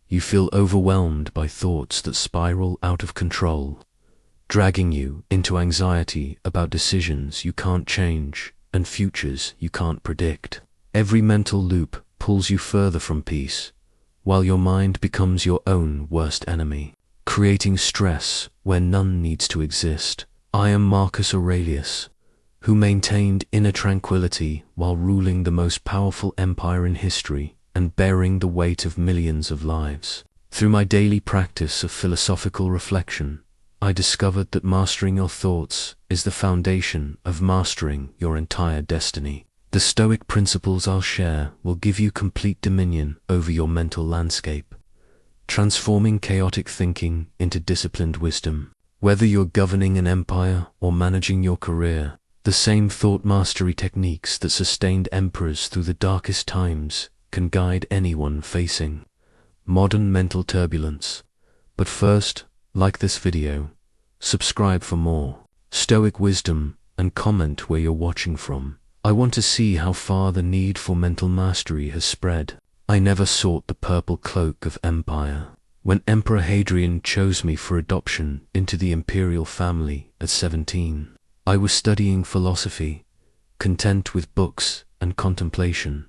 You feel overwhelmed by thoughts that spiral out of control, dragging you into anxiety about decisions you can't change and futures you can't predict. Every mental loop pulls you further from peace, while your mind becomes your own worst enemy, creating stress where none needs to exist. I am Marcus Aurelius, who maintained inner tranquility while ruling the most powerful empire in history and bearing the weight of millions of lives. Through my daily practice of philosophical reflection, I discovered that mastering your thoughts is the foundation of mastering your entire destiny. The Stoic principles I'll share will give you complete dominion over your mental landscape, transforming chaotic thinking into disciplined wisdom. Whether you're governing an empire or managing your career, the same thought mastery techniques that sustained emperors through the darkest times can guide anyone facing modern mental turbulence. But first, like this video, subscribe for more Stoic wisdom, and comment where you're watching from. I want to see how far the need for mental mastery has spread. I never sought the purple cloak of empire. When Emperor Hadrian chose me for adoption into the imperial family at 17, I was studying philosophy, content with books and contemplation.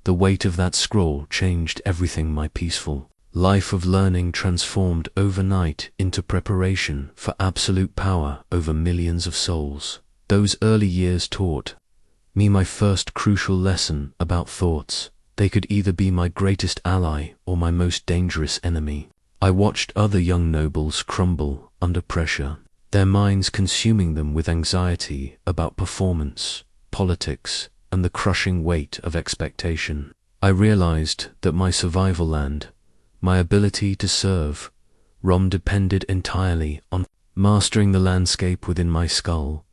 The weight of that scroll changed everything. My peaceful life of learning transformed overnight into preparation for absolute power over millions of souls. Those early years taught me my first crucial lesson about thoughts. They could either be my greatest ally or my most dangerous enemy. I watched other young nobles crumble under pressure, their minds consuming them with anxiety about performance, politics, and the crushing weight of expectation. I realized that my survival and my ability to serve Rome depended entirely on mastering the landscape within my skull.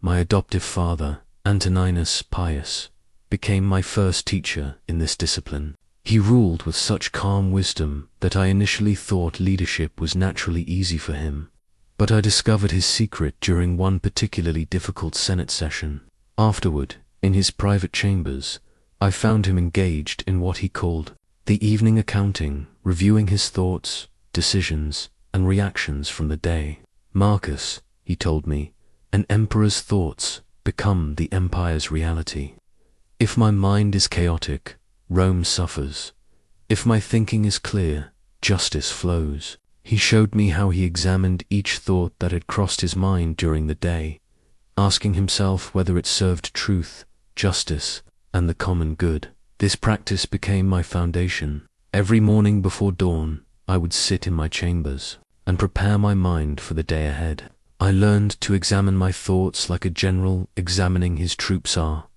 My adoptive father, Antoninus Pius, became my first teacher in this discipline. He ruled with such calm wisdom that I initially thought leadership was naturally easy for him. But I discovered his secret during one particularly difficult Senate session. Afterward, in his private chambers, I found him engaged in what he called the evening accounting, reviewing his thoughts, decisions, and reactions from the day. Marcus, he told me, an emperor's thoughts become the empire's reality. If my mind is chaotic, Rome suffers. If my thinking is clear, justice flows. He showed me how he examined each thought that had crossed his mind during the day, asking himself whether it served truth, justice, and the common good. This practice became my foundation. Every morning before dawn, I would sit in my chambers and prepare my mind for the day ahead. I learned to examine my thoughts like a general examining his troops are.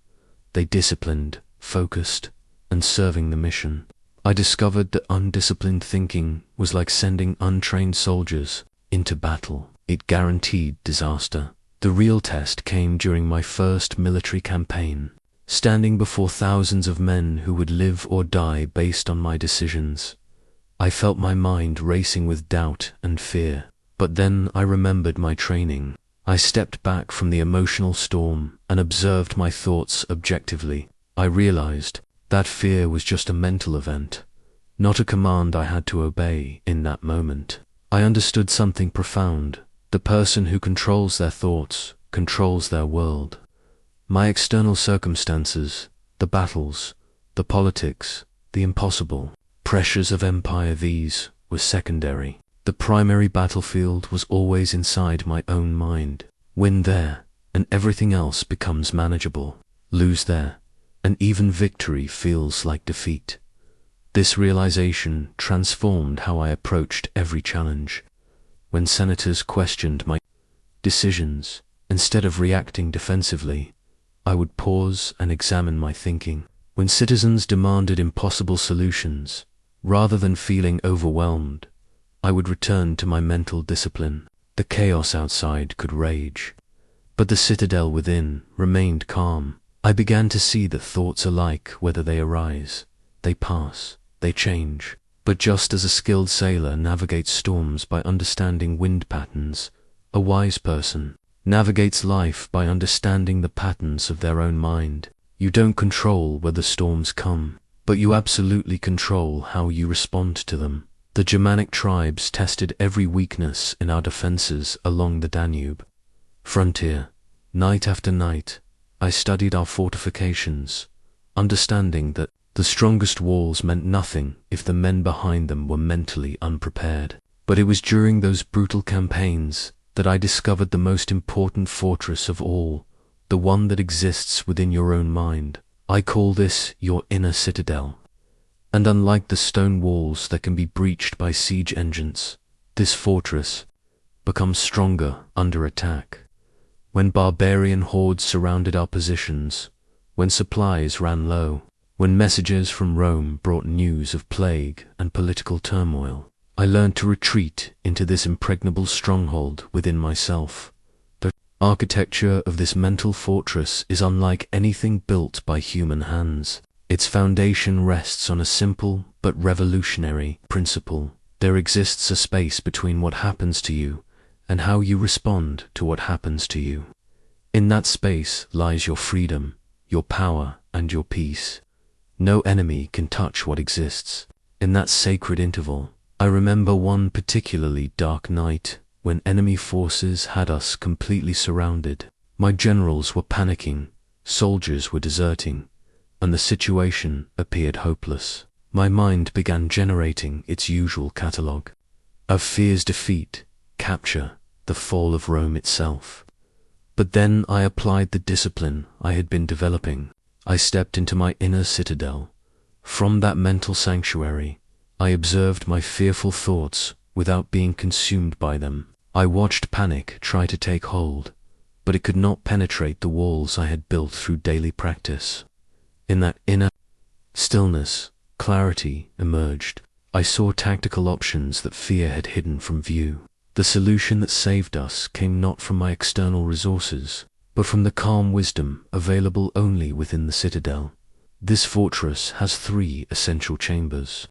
They disciplined, focused, and serving the mission. I discovered that undisciplined thinking was like sending untrained soldiers into battle. It guaranteed disaster. The real test came during my first military campaign, standing before thousands of men who would live or die based on my decisions. I felt my mind racing with doubt and fear. But then I remembered my training. I stepped back from the emotional storm and observed my thoughts objectively. I realized that fear was just a mental event, not a command I had to obey in that moment. I understood something profound. The person who controls their thoughts controls their world. My external circumstances, the battles, the politics, the impossible pressures of empire, these were secondary. The primary battlefield was always inside my own mind. Win there, and everything else becomes manageable. Lose there, and even victory feels like defeat. This realization transformed how I approached every challenge. When senators questioned my decisions, instead of reacting defensively, I would pause and examine my thinking. When citizens demanded impossible solutions, rather than feeling overwhelmed, I would return to my mental discipline. The chaos outside could rage, but the citadel within remained calm. I began to see that thoughts are like whether they arise, they pass, they change. But just as a skilled sailor navigates storms by understanding wind patterns, a wise person navigates life by understanding the patterns of their own mind. You don't control whether storms come, but you absolutely control how you respond to them. The Germanic tribes tested every weakness in our defenses along the Danube frontier. Night after night, I studied our fortifications, understanding that the strongest walls meant nothing if the men behind them were mentally unprepared. But it was during those brutal campaigns that I discovered the most important fortress of all, the one that exists within your own mind. I call this your inner citadel. And unlike the stone walls that can be breached by siege engines, this fortress becomes stronger under attack. When barbarian hordes surrounded our positions, when supplies ran low, when messages from Rome brought news of plague and political turmoil, I learned to retreat into this impregnable stronghold within myself. The architecture of this mental fortress is unlike anything built by human hands. Its foundation rests on a simple but revolutionary principle. There exists a space between what happens to you and how you respond to what happens to you. In that space lies your freedom, your power, and your peace. No enemy can touch what exists. In that sacred interval, I remember one particularly dark night when enemy forces had us completely surrounded. My generals were panicking, soldiers were deserting, and the situation appeared hopeless. My mind began generating its usual catalogue of fear's defeat, capture, the fall of Rome itself. But then I applied the discipline I had been developing. I stepped into my inner citadel. From that mental sanctuary, I observed my fearful thoughts without being consumed by them. I watched panic try to take hold, but it could not penetrate the walls I had built through daily practice. In that inner stillness, clarity emerged. I saw tactical options that fear had hidden from view. The solution that saved us came not from my external resources, but from the calm wisdom available only within the citadel. This fortress has 3 essential chambers,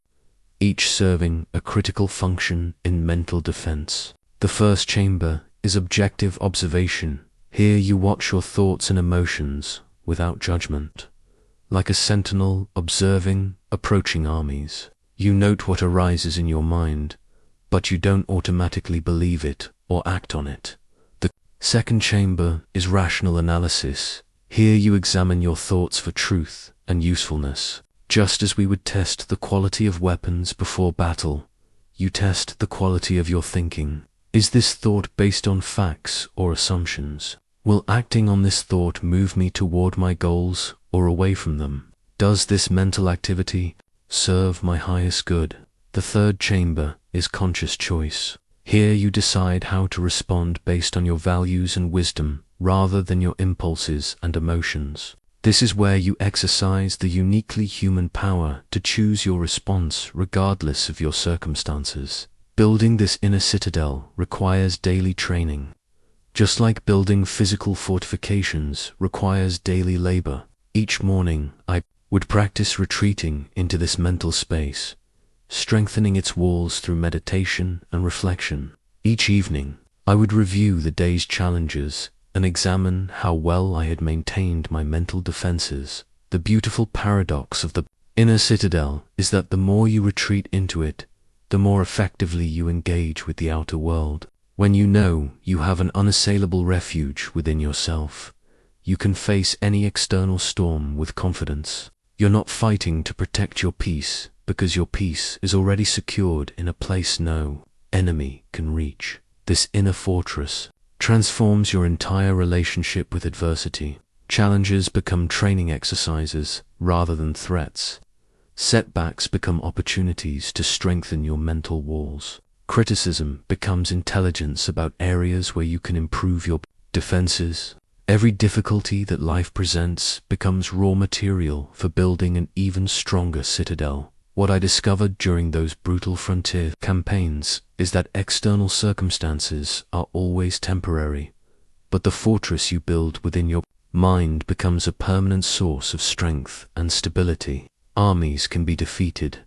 each serving a critical function in mental defense. The first chamber is objective observation. Here you watch your thoughts and emotions without judgment. Like a sentinel observing approaching armies, you note what arises in your mind, but you don't automatically believe it or act on it. The second chamber is rational analysis. Here you examine your thoughts for truth and usefulness. Just as we would test the quality of weapons before battle, you test the quality of your thinking. Is this thought based on facts or assumptions? Will acting on this thought move me toward my goals or away from them? Does this mental activity serve my highest good? The third chamber is conscious choice. Here you decide how to respond based on your values and wisdom rather than your impulses and emotions. This is where you exercise the uniquely human power to choose your response regardless of your circumstances. Building this inner citadel requires daily training. Just like building physical fortifications requires daily labor. Each morning I would practice retreating into this mental space, strengthening its walls through meditation and reflection. Each evening, I would review the day's challenges and examine how well I had maintained my mental defenses. The beautiful paradox of the inner citadel is that the more you retreat into it, the more effectively you engage with the outer world. When you know you have an unassailable refuge within yourself, you can face any external storm with confidence. You're not fighting to protect your peace, because your peace is already secured in a place no enemy can reach. This inner fortress transforms your entire relationship with adversity. Challenges become training exercises rather than threats. Setbacks become opportunities to strengthen your mental walls. Criticism becomes intelligence about areas where you can improve your defenses. Every difficulty that life presents becomes raw material for building an even stronger citadel. What I discovered during those brutal frontier campaigns is that external circumstances are always temporary, but the fortress you build within your mind becomes a permanent source of strength and stability. Armies can be defeated,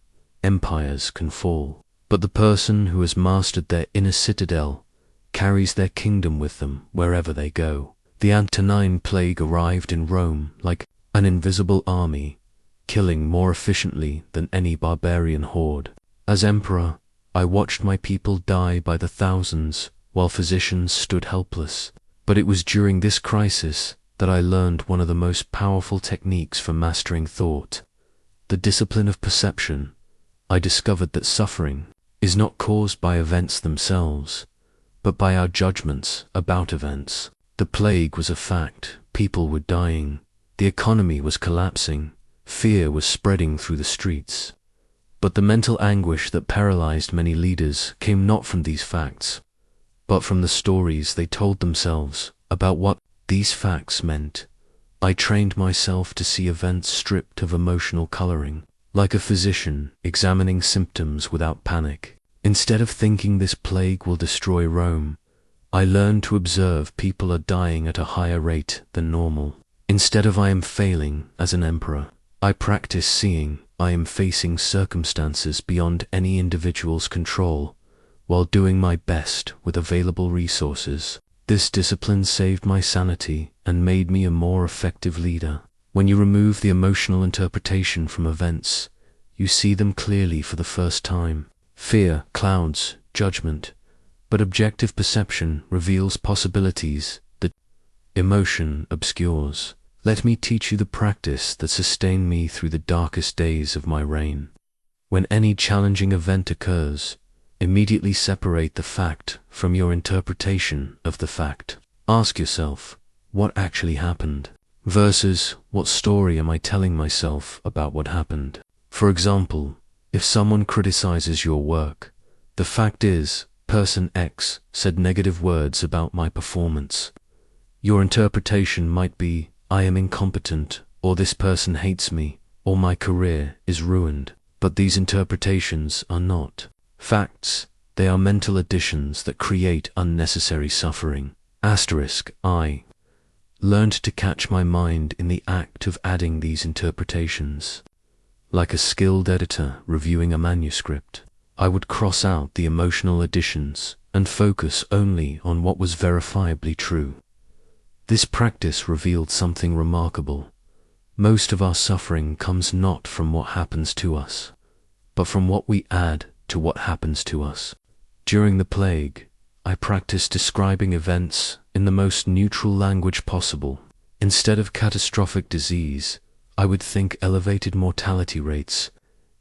empires can fall, but the person who has mastered their inner citadel carries their kingdom with them wherever they go. The Antonine Plague arrived in Rome like an invisible army, killing more efficiently than any barbarian horde. As emperor, I watched my people die by the thousands, while physicians stood helpless. But it was during this crisis that I learned one of the most powerful techniques for mastering thought, the discipline of perception. I discovered that suffering is not caused by events themselves, but by our judgments about events. The plague was a fact, people were dying, the economy was collapsing, fear was spreading through the streets. But the mental anguish that paralyzed many leaders came not from these facts, but from the stories they told themselves about what these facts meant. I trained myself to see events stripped of emotional coloring, like a physician examining symptoms without panic. Instead of thinking this plague will destroy Rome, I learned to observe people are dying at a higher rate than normal. Instead of I am failing as an emperor, I practice seeing I am facing circumstances beyond any individual's control, while doing my best with available resources. This discipline saved my sanity and made me a more effective leader. When you remove the emotional interpretation from events, you see them clearly for the first time. Fear clouds judgment, but objective perception reveals possibilities that emotion obscures. Let me teach you the practice that sustained me through the darkest days of my reign. When any challenging event occurs, immediately separate the fact from your interpretation of the fact. Ask yourself, what actually happened? Versus, what story am I telling myself about what happened? For example, if someone criticizes your work, the fact is, person X said negative words about my performance. Your interpretation might be, I am incompetent, or this person hates me, or my career is ruined. But these interpretations are not facts. They are mental additions that create unnecessary suffering. I learned to catch my mind in the act of adding these interpretations. Like a skilled editor reviewing a manuscript, I would cross out the emotional additions and focus only on what was verifiably true. This practice revealed something remarkable. Most of our suffering comes not from what happens to us, but from what we add to what happens to us. During the plague, I practiced describing events in the most neutral language possible. Instead of catastrophic disease, I would think elevated mortality rates.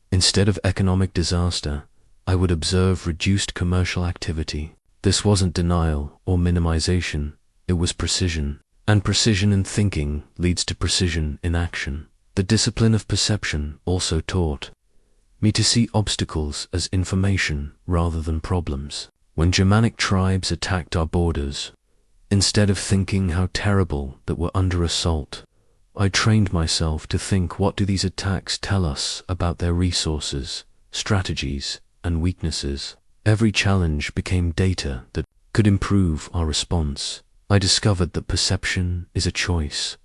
Instead of economic disaster, I would observe reduced commercial activity. This wasn't denial or minimization, it was precision. And precision in thinking leads to precision in action. The discipline of perception also taught me to see obstacles as information rather than problems. When Germanic tribes attacked our borders, instead of thinking how terrible that we're under assault, I trained myself to think, what do these attacks tell us about their resources, strategies, and weaknesses? Every challenge became data that could improve our response. I discovered that perception is a choice,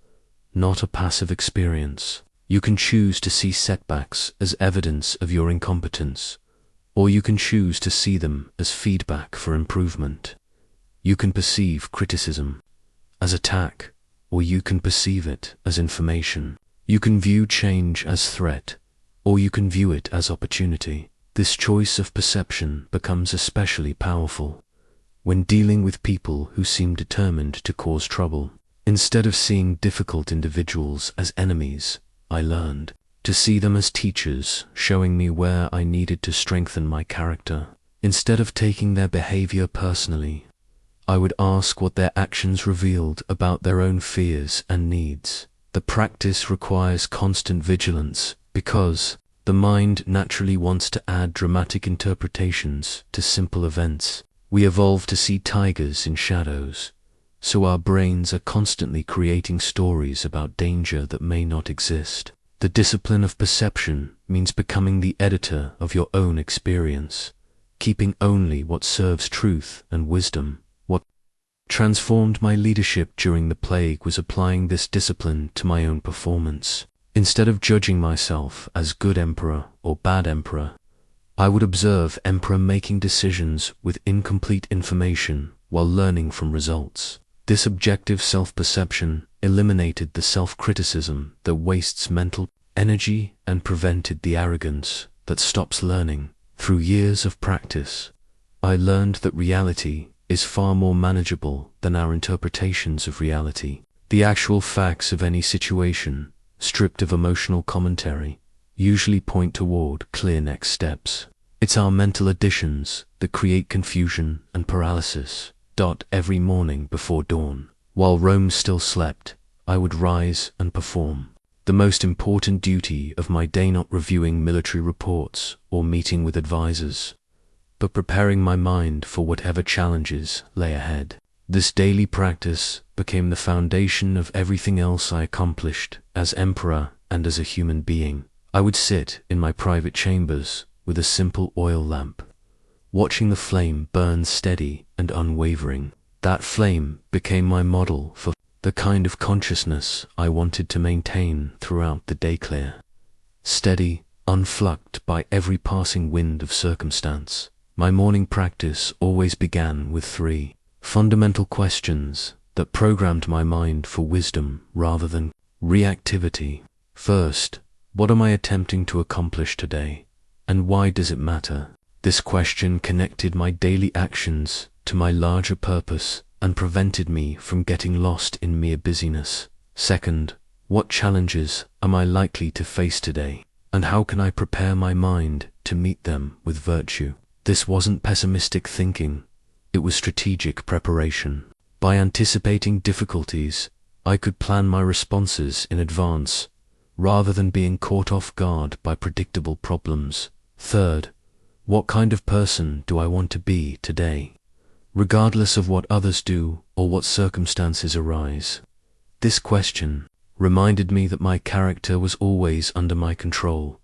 not a passive experience. You can choose to see setbacks as evidence of your incompetence, or you can choose to see them as feedback for improvement. You can perceive criticism as attack, or you can perceive it as information. You can view change as threat, or you can view it as opportunity. This choice of perception becomes especially powerful when dealing with people who seem determined to cause trouble. Instead of seeing difficult individuals as enemies, I learned to see them as teachers, showing me where I needed to strengthen my character. Instead of taking their behavior personally, I would ask what their actions revealed about their own fears and needs. The practice requires constant vigilance because the mind naturally wants to add dramatic interpretations to simple events. We evolved to see tigers in shadows, so our brains are constantly creating stories about danger that may not exist. The discipline of perception means becoming the editor of your own experience, keeping only what serves truth and wisdom. What transformed my leadership during the plague was applying this discipline to my own performance. Instead of judging myself as good emperor or bad emperor, I would observe emperor making decisions with incomplete information while learning from results. This objective self-perception eliminated the self-criticism that wastes mental energy and prevented the arrogance that stops learning. Through years of practice, I learned that reality is far more manageable than our interpretations of reality. The actual facts of any situation, stripped of emotional commentary, usually point toward clear next steps. It's our mental additions that create confusion and paralysis. Every morning before dawn, while Rome still slept, I would rise and perform. The most important duty of my day, not reviewing military reports or meeting with advisors, but preparing my mind for whatever challenges lay ahead. This daily practice became the foundation of everything else I accomplished as emperor and as a human being. I would sit in my private chambers with a simple oil lamp, watching the flame burn steady and unwavering. That flame became my model for the kind of consciousness I wanted to maintain throughout the day. Clear, steady, unflucked by every passing wind of circumstance. My morning practice always began with 3 fundamental questions that programmed my mind for wisdom rather than reactivity. First, what am I attempting to accomplish today, and why does it matter? This question connected my daily actions to my larger purpose and prevented me from getting lost in mere busyness. Second, what challenges am I likely to face today, and how can I prepare my mind to meet them with virtue? This wasn't pessimistic thinking, it was strategic preparation. By anticipating difficulties, I could plan my responses in advance, rather than being caught off guard by predictable problems. Third, what kind of person do I want to be today, regardless of what others do or what circumstances arise? This question reminded me that my character was always under my control,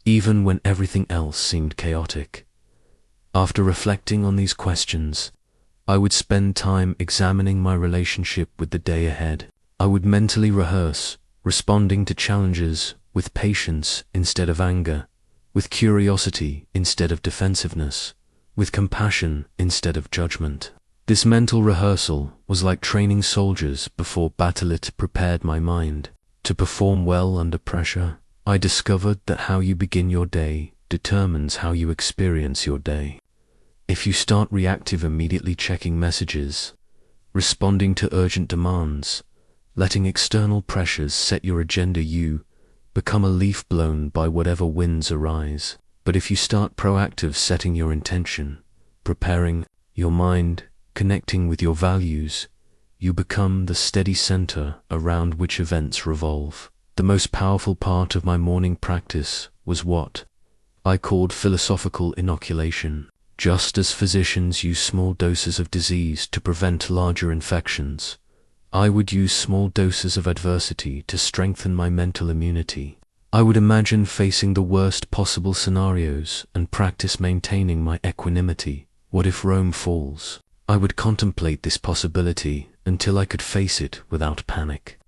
even when everything else seemed chaotic. After reflecting on these questions, I would spend time examining my relationship with the day ahead. I would mentally rehearse responding to challenges with patience instead of anger, with curiosity instead of defensiveness, with compassion instead of judgment. This mental rehearsal was like training soldiers before battle. It prepared my mind to perform well under pressure. I discovered that how you begin your day determines how you experience your day. If you start reactive, immediately checking messages, responding to urgent demands, letting external pressures set your agenda, you become a leaf blown by whatever winds arise. But if you start proactive, setting your intention, preparing your mind, connecting with your values, you become the steady center around which events revolve. The most powerful part of my morning practice was what I called philosophical inoculation. Just as physicians use small doses of disease to prevent larger infections, I would use small doses of adversity to strengthen my mental immunity. I would imagine facing the worst possible scenarios and practice maintaining my equanimity. What if Rome falls? I would contemplate this possibility until I could face it without panic,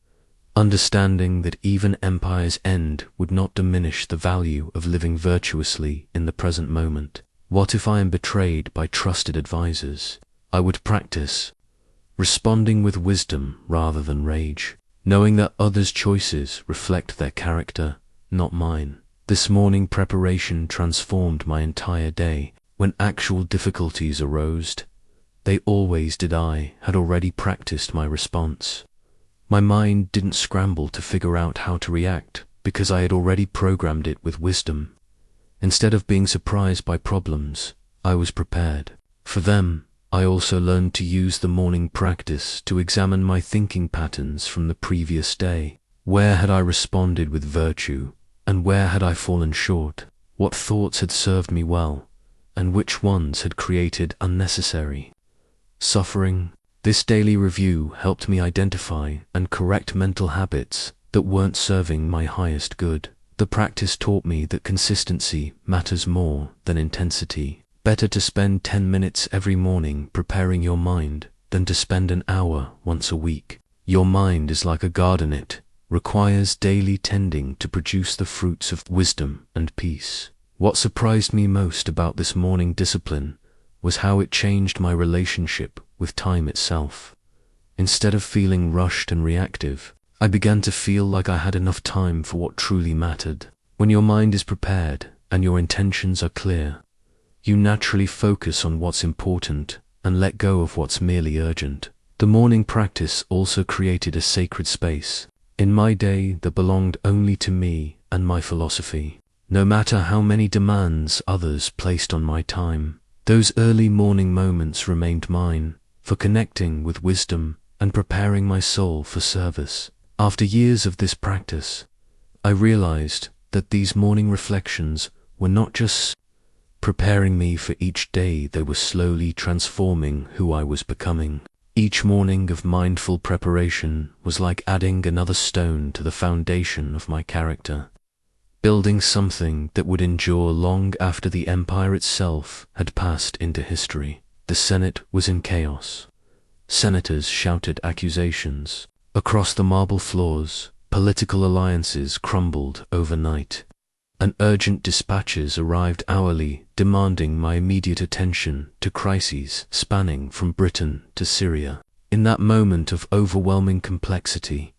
understanding that even empire's end would not diminish the value of living virtuously in the present moment. What if I am betrayed by trusted advisors? I would practice responding with wisdom rather than rage, knowing that others' choices reflect their character, not mine. This morning preparation transformed my entire day. When actual difficulties arose, they always did. I had already practiced my response. My mind didn't scramble to figure out how to react because I had already programmed it with wisdom. Instead of being surprised by problems, I was prepared for them. I also learned to use the morning practice to examine my thinking patterns from the previous day. Where had I responded with virtue, and where had I fallen short? What thoughts had served me well, and which ones had created unnecessary suffering? This daily review helped me identify and correct mental habits that weren't serving my highest good. The practice taught me that consistency matters more than intensity. Better to spend 10 minutes every morning preparing your mind than to spend an hour once a week. Your mind is like a garden. It requires daily tending to produce the fruits of wisdom and peace. What surprised me most about this morning discipline was how it changed my relationship with time itself. Instead of feeling rushed and reactive, I began to feel like I had enough time for what truly mattered. When your mind is prepared and your intentions are clear, You naturally focus on what's important and let go of what's merely urgent. The morning practice also created a sacred space in my day that belonged only to me and my philosophy. No matter how many demands others placed on my time, those early morning moments remained mine, for connecting with wisdom and preparing my soul for service. After years of this practice, I realized that these morning reflections were not just preparing me for each day, they were slowly transforming who I was becoming. Each morning of mindful preparation was like adding another stone to the foundation of my character, building something that would endure long after the empire itself had passed into history. The Senate was in chaos. Senators shouted accusations. Across the marble floors, political alliances crumbled overnight, and urgent dispatches arrived hourly, demanding my immediate attention to crises spanning from Britain to Syria. In that moment of overwhelming complexity,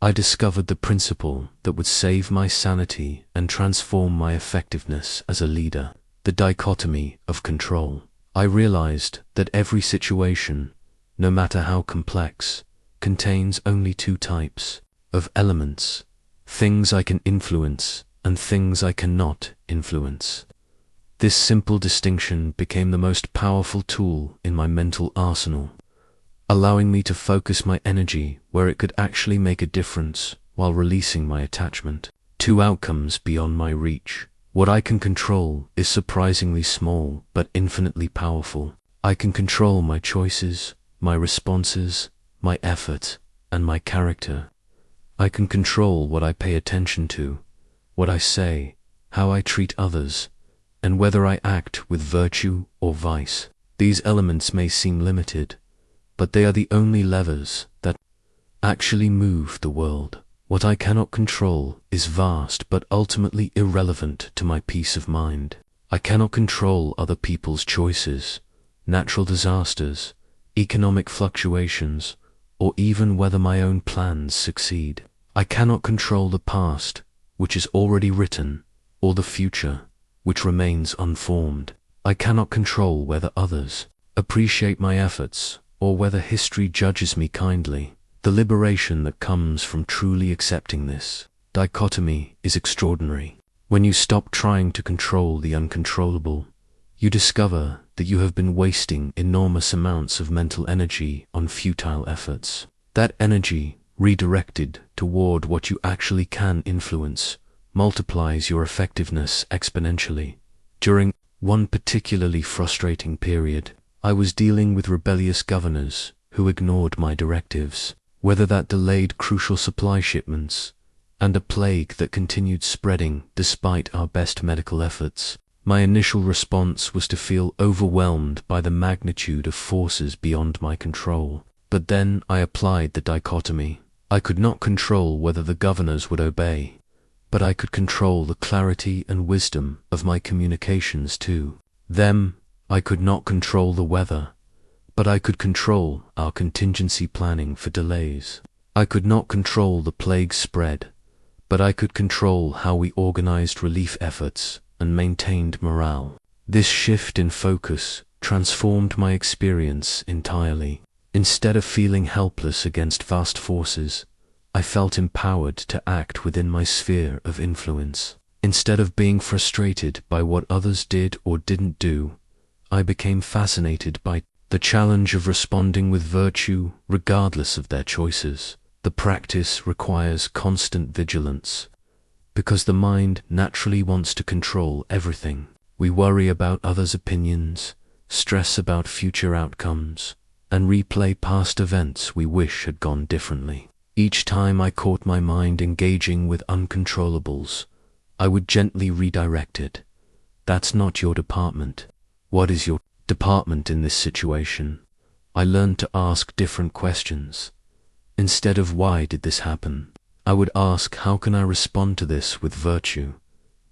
I discovered the principle that would save my sanity and transform my effectiveness as a leader: the dichotomy of control. I realized that every situation, no matter how complex, contains only two types of elements: things I can influence and things I cannot influence. This simple distinction became the most powerful tool in my mental arsenal, allowing me to focus my energy where it could actually make a difference while releasing my attachment to outcomes beyond my reach. What I can control is surprisingly small but infinitely powerful. I can control my choices, my responses, my effort, and my character. I can control what I pay attention to, what I say, how I treat others, and whether I act with virtue or vice. These elements may seem limited, but they are the only levers that actually move the world. What I cannot control is vast but ultimately irrelevant to my peace of mind. I cannot control other people's choices, natural disasters, economic fluctuations, or even whether my own plans succeed. I cannot control the past, which is already written, or the future, which remains unformed. I cannot control whether others appreciate my efforts, or whether history judges me kindly. The liberation that comes from truly accepting this dichotomy is extraordinary. When you stop trying to control the uncontrollable, you discover that you have been wasting enormous amounts of mental energy on futile efforts. That energy, redirected toward what you actually can influence, multiplies your effectiveness exponentially. During one particularly frustrating period, I was dealing with rebellious governors who ignored my directives, whether that delayed crucial supply shipments and a plague that continued spreading despite our best medical efforts. My initial response was to feel overwhelmed by the magnitude of forces beyond my control. But then I applied the dichotomy. I could not control whether the governors would obey, but I could control the clarity and wisdom of my communications to them. I could not control the weather, but I could control our contingency planning for delays. I could not control the plague spread, but I could control how we organized relief efforts and maintained morale. This shift in focus transformed my experience entirely. Instead of feeling helpless against vast forces, I felt empowered to act within my sphere of influence. Instead of being frustrated by what others did or didn't do, I became fascinated by the challenge of responding with virtue regardless of their choices. The practice requires constant vigilance, because the mind naturally wants to control everything. We worry about others' opinions, stress about future outcomes, and replay past events we wish had gone differently. Each time I caught my mind engaging with uncontrollables, I would gently redirect it. That's not your department. What is your department in this situation? I learned to ask different questions. Instead of why did this happen, I would ask how can I respond to this with virtue.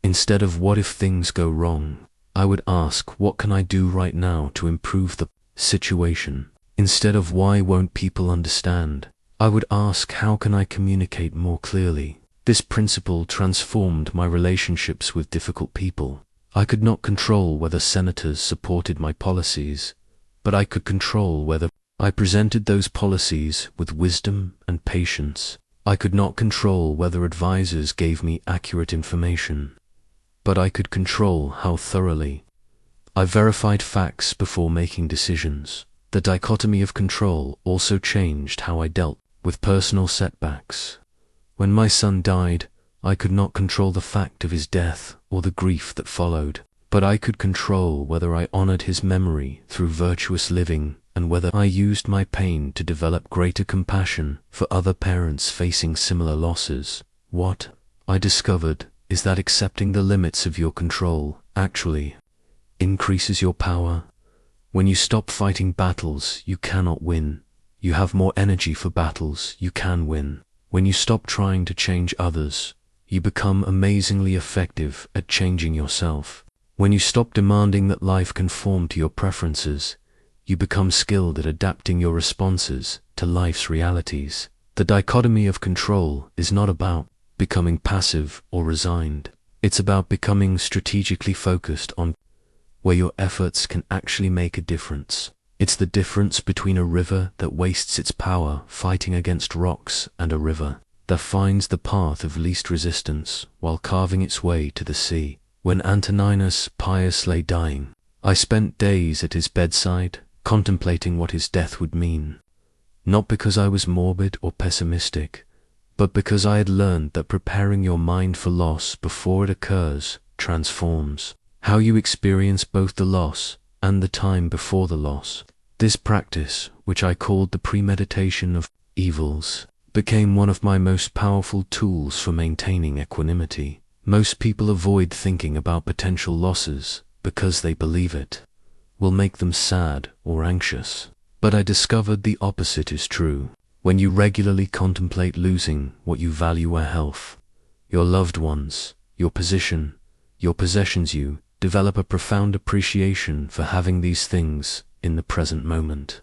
Instead of what if things go wrong, I would ask what can I do right now to improve the situation. Instead of why won't people understand, I would ask how can I communicate more clearly. This principle transformed my relationships with difficult people. I could not control whether senators supported my policies, but I could control whether I presented those policies with wisdom and patience. I could not control whether advisors gave me accurate information, but I could control how thoroughly I verified facts before making decisions. The dichotomy of control also changed how I dealt with personal setbacks. When my son died, I could not control the fact of his death or the grief that followed, but I could control whether I honored his memory through virtuous living and whether I used my pain to develop greater compassion for other parents facing similar losses. What I discovered is that accepting the limits of your control actually increases your power. When you stop fighting battles you cannot win, you have more energy for battles you can win. When you stop trying to change others, you become amazingly effective at changing yourself. When you stop demanding that life conform to your preferences, you become skilled at adapting your responses to life's realities. The dichotomy of control is not about becoming passive or resigned. It's about becoming strategically focused on where your efforts can actually make a difference. It's the difference between a river that wastes its power fighting against rocks and a river that finds the path of least resistance while carving its way to the sea. When Antoninus Pius lay dying, I spent days at his bedside contemplating what his death would mean, not because I was morbid or pessimistic, but because I had learned that preparing your mind for loss before it occurs transforms how you experience both the loss and the time before the loss. This practice, which I called the premeditation of evils, became one of my most powerful tools for maintaining equanimity. Most people avoid thinking about potential losses because they believe it will make them sad or anxious. But I discovered the opposite is true. When you regularly contemplate losing what you value are health, your loved ones, your position, your possessions, you develop a profound appreciation for having these things in the present moment.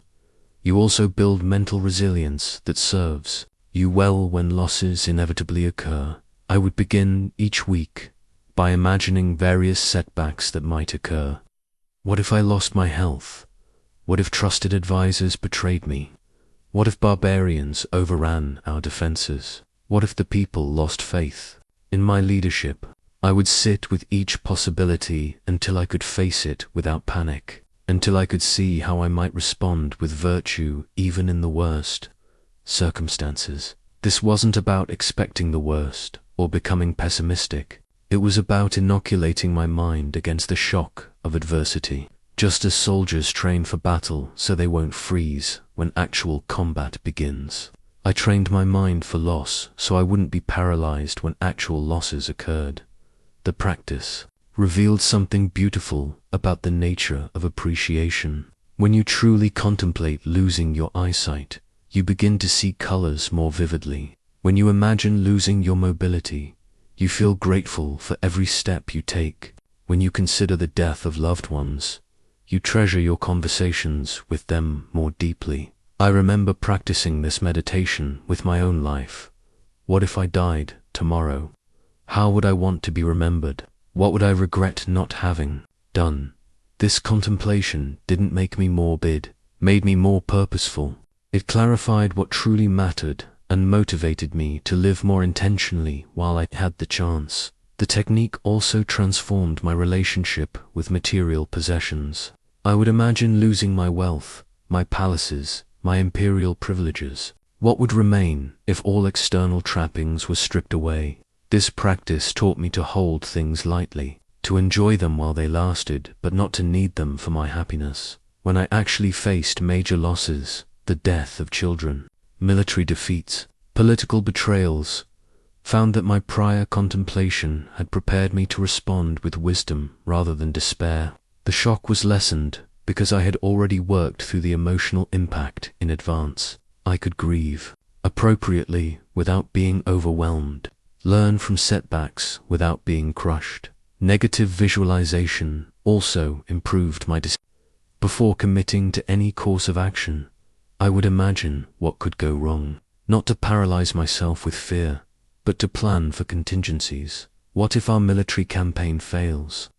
You also build mental resilience that serves you well when losses inevitably occur. I would begin each week by imagining various setbacks that might occur. What if I lost my health? What if trusted advisors betrayed me? What if barbarians overran our defenses? What if the people lost faith in my leadership? I would sit with each possibility until I could face it without panic, until I could see how I might respond with virtue even in the worst circumstances. This wasn't about expecting the worst or becoming pessimistic. It was about inoculating my mind against the shock of adversity, just as soldiers train for battle so they won't freeze when actual combat begins. I trained my mind for loss so I wouldn't be paralyzed when actual losses occurred. The practice revealed something beautiful about the nature of appreciation. When you truly contemplate losing your eyesight, you begin to see colors more vividly. When you imagine losing your mobility, you feel grateful for every step you take. When you consider the death of loved ones, you treasure your conversations with them more deeply. I remember practicing this meditation with my own life. What if I died tomorrow? How would I want to be remembered? What would I regret not having done? This contemplation didn't make me morbid, made me more purposeful. It clarified what truly mattered and motivated me to live more intentionally while I had the chance. The technique also transformed my relationship with material possessions. I would imagine losing my wealth, my palaces, my imperial privileges. What would remain if all external trappings were stripped away? This practice taught me to hold things lightly, to enjoy them while they lasted, but not to need them for my happiness. When I actually faced major losses, the death of children, military defeats, political betrayals, found that my prior contemplation had prepared me to respond with wisdom rather than despair. The shock was lessened because I had already worked through the emotional impact in advance. I could grieve appropriately without being overwhelmed, learn from setbacks without being crushed. Negative visualization also improved my decision. Before committing to any course of action, I would imagine what could go wrong, not to paralyze myself with fear, but to plan for contingencies. What if our military campaign fails?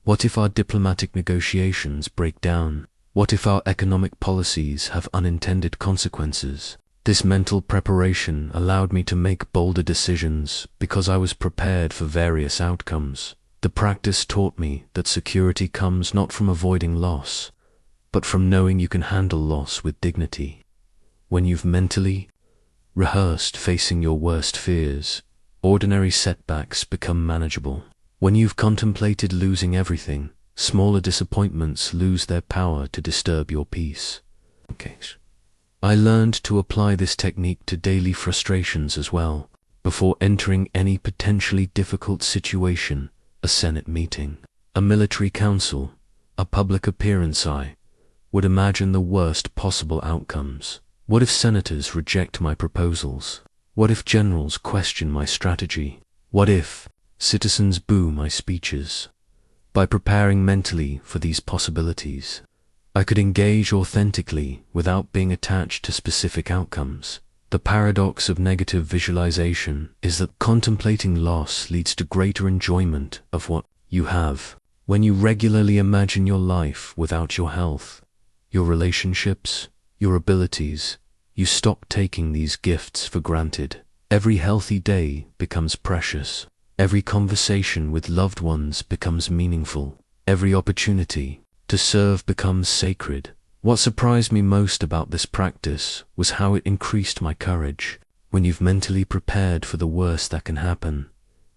What if our diplomatic negotiations break down? What if our economic policies have unintended consequences? This mental preparation allowed me to make bolder decisions because I was prepared for various outcomes. The practice taught me that security comes not from avoiding loss, but from knowing you can handle loss with dignity. When you've mentally rehearsed facing your worst fears, ordinary setbacks become manageable. When you've contemplated losing everything, smaller disappointments lose their power to disturb your peace. I learned to apply this technique to daily frustrations as well. Before entering any potentially difficult situation, a Senate meeting, a military council, a public appearance, I would imagine the worst possible outcomes. What if senators reject my proposals? What if generals question my strategy? What if citizens boo my speeches? By preparing mentally for these possibilities, I could engage authentically without being attached to specific outcomes. The paradox of negative visualization is that contemplating loss leads to greater enjoyment of what you have. When you regularly imagine your life without your health, your relationships, your abilities, you stop taking these gifts for granted. Every healthy day becomes precious. Every conversation with loved ones becomes meaningful. Every opportunity to serve becomes sacred. What surprised me most about this practice was how it increased my courage. When you've mentally prepared for the worst that can happen,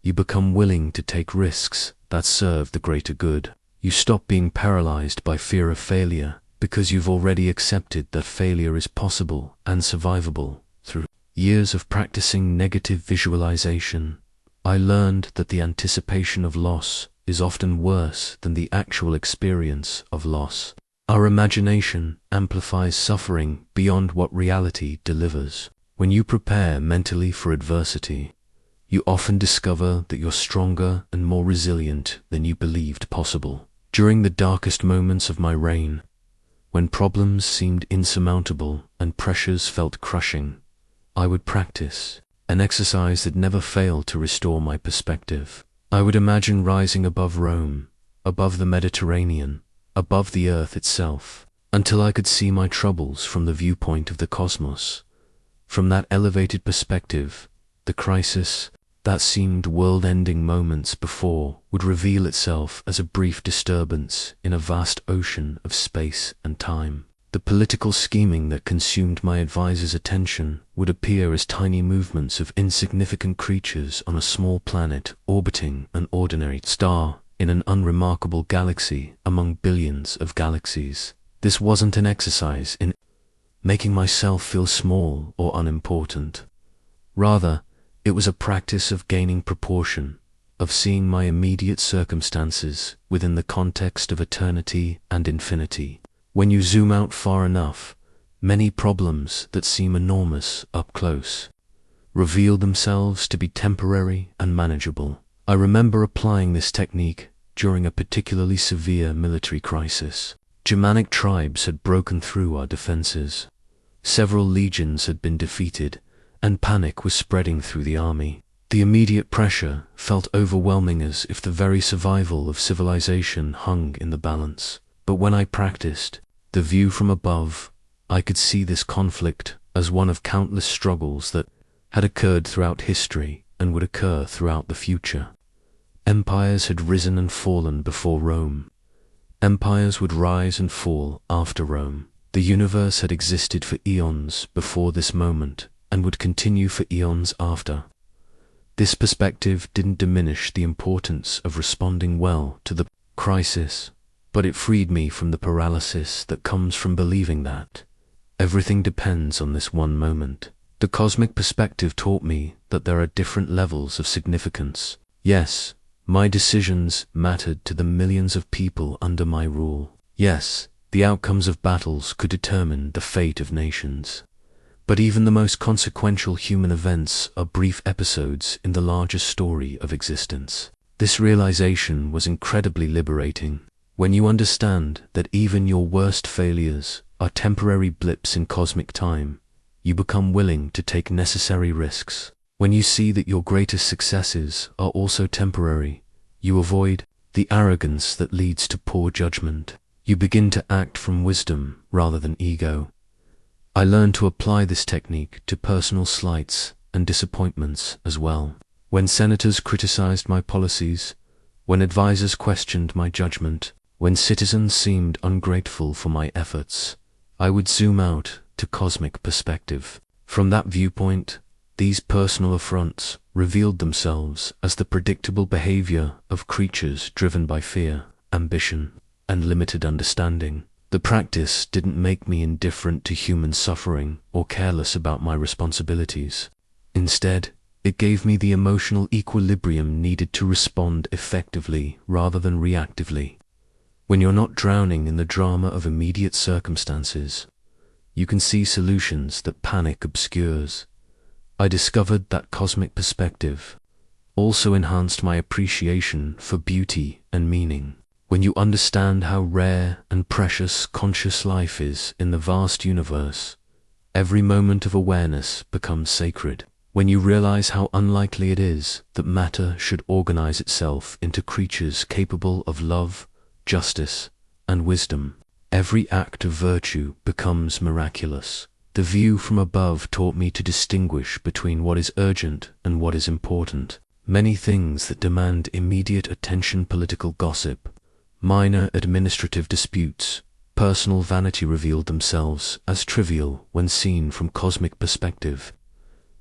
you become willing to take risks that serve the greater good. You stop being paralyzed by fear of failure because you've already accepted that failure is possible and survivable. Through years of practicing negative visualization, I learned that the anticipation of loss is often worse than the actual experience of loss. Our imagination amplifies suffering beyond what reality delivers. When you prepare mentally for adversity, you often discover that you're stronger and more resilient than you believed possible. During the darkest moments of my reign, when problems seemed insurmountable and pressures felt crushing, I would practice an exercise that never failed to restore my perspective. I would imagine rising above Rome, above the Mediterranean, above the earth itself, until I could see my troubles from the viewpoint of the cosmos. From that elevated perspective, the crisis that seemed world-ending moments before would reveal itself as a brief disturbance in a vast ocean of space and time. The political scheming that consumed my advisor's attention would appear as tiny movements of insignificant creatures on a small planet orbiting an ordinary star in an unremarkable galaxy among billions of galaxies. This wasn't an exercise in making myself feel small or unimportant. Rather, it was a practice of gaining proportion, of seeing my immediate circumstances within the context of eternity and infinity. When you zoom out far enough, many problems that seem enormous up close reveal themselves to be temporary and manageable. I remember applying this technique during a particularly severe military crisis. Germanic tribes had broken through our defenses. Several legions had been defeated, and panic was spreading through the army. The immediate pressure felt overwhelming, as if the very survival of civilization hung in the balance. But when I practiced the view from above, I could see this conflict as one of countless struggles that had occurred throughout history and would occur throughout the future. Empires had risen and fallen before Rome. Empires would rise and fall after Rome. The universe had existed for eons before this moment and would continue for eons after. This perspective didn't diminish the importance of responding well to the crisis, but it freed me from the paralysis that comes from believing that everything depends on this one moment. The cosmic perspective taught me that there are different levels of significance. Yes, my decisions mattered to the millions of people under my rule. Yes, the outcomes of battles could determine the fate of nations. But even the most consequential human events are brief episodes in the larger story of existence. This realization was incredibly liberating. When you understand that even your worst failures are temporary blips in cosmic time, you become willing to take necessary risks. When you see that your greatest successes are also temporary, you avoid the arrogance that leads to poor judgment. You begin to act from wisdom rather than ego. I learned to apply this technique to personal slights and disappointments as well. When senators criticized my policies, when advisors questioned my judgment, when citizens seemed ungrateful for my efforts, I would zoom out to cosmic perspective. From that viewpoint, these personal affronts revealed themselves as the predictable behavior of creatures driven by fear, ambition, and limited understanding. The practice didn't make me indifferent to human suffering or careless about my responsibilities. Instead, it gave me the emotional equilibrium needed to respond effectively rather than reactively. When you're not drowning in the drama of immediate circumstances, you can see solutions that panic obscures. I discovered that cosmic perspective also enhanced my appreciation for beauty and meaning. When you understand how rare and precious conscious life is in the vast universe, every moment of awareness becomes sacred. When you realize how unlikely it is that matter should organize itself into creatures capable of love, justice, and wisdom, every act of virtue becomes miraculous. The view from above taught me to distinguish between what is urgent and what is important. Many things that demand immediate attention, political gossip, minor administrative disputes, personal vanity, revealed themselves as trivial when seen from cosmic perspective.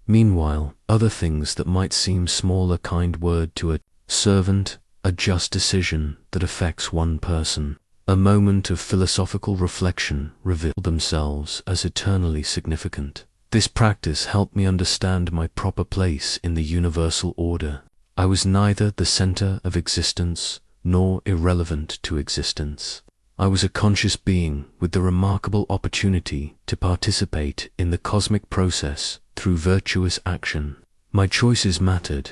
Meanwhile, other things that might seem small, a kind word to a servant, a just decision that affects one person, a moment of philosophical reflection, revealed themselves as eternally significant. This practice helped me understand my proper place in the universal order. I was neither the center of existence nor irrelevant to existence. I was a conscious being with the remarkable opportunity to participate in the cosmic process through virtuous action. My choices mattered,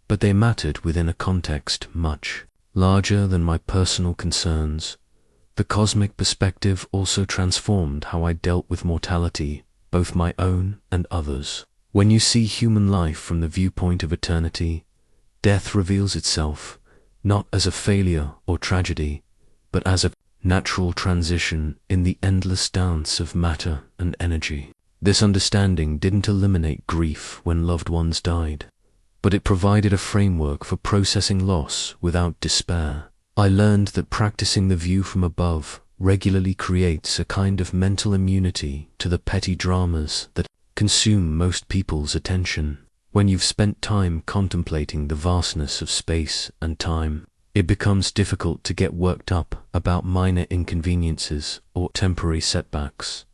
but they mattered within a context much larger than my personal concerns. The cosmic perspective also transformed how I dealt with mortality, both my own and others. When you see human life from the viewpoint of eternity, death reveals itself not as a failure or tragedy, but as a natural transition in the endless dance of matter and energy. This understanding didn't eliminate grief when loved ones died, but it provided a framework for processing loss without despair. I learned that practicing the view from above regularly creates a kind of mental immunity to the petty dramas that consume most people's attention. When you've spent time contemplating the vastness of space and time, it becomes difficult to get worked up about minor inconveniences or temporary setbacks.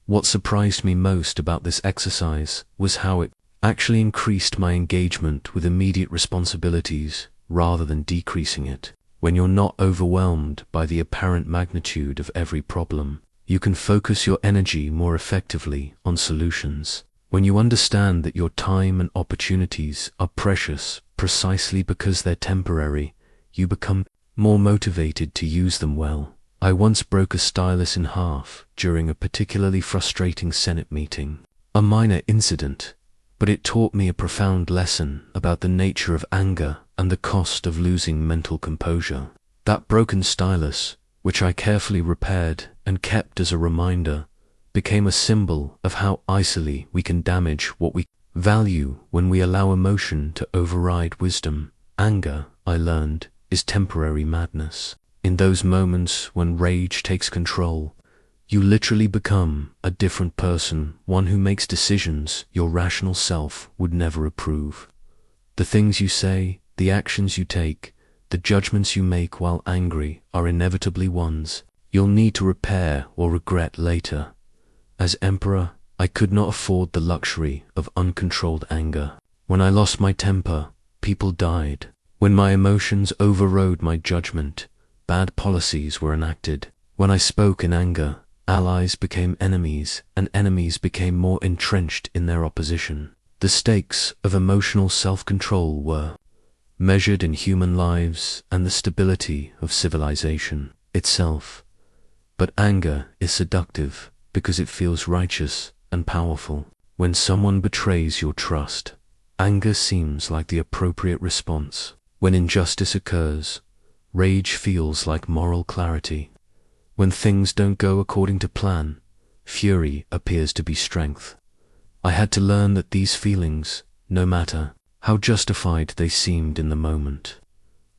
What surprised me most about this exercise was how it actually increased my engagement with immediate responsibilities rather than decreasing it. When you're not overwhelmed by the apparent magnitude of every problem, you can focus your energy more effectively on solutions. When you understand that your time and opportunities are precious precisely because they're temporary, you become more motivated to use them well. I once broke a stylus in half during a particularly frustrating Senate meeting. A minor incident, but it taught me a profound lesson about the nature of anger and the cost of losing mental composure. That broken stylus, which I carefully repaired and kept as a reminder, became a symbol of how easily we can damage what we value when we allow emotion to override wisdom. Anger, I learned, is temporary madness. In those moments when rage takes control, you literally become a different person, one who makes decisions your rational self would never approve. The things you say, the actions you take, the judgments you make while angry are inevitably ones you'll need to repair or regret later. As emperor, I could not afford the luxury of uncontrolled anger. When I lost my temper, people died. When my emotions overrode my judgment, bad policies were enacted. When I spoke in anger, allies became enemies, and enemies became more entrenched in their opposition. The stakes of emotional self-control were measured in human lives and the stability of civilization itself. But anger is seductive because it feels righteous and powerful. When someone betrays your trust, anger seems like the appropriate response. When injustice occurs, Rage feels like moral clarity. When things don't go according to plan, fury appears to be strength. I had to learn that these feelings, no matter how justified they seemed in the moment,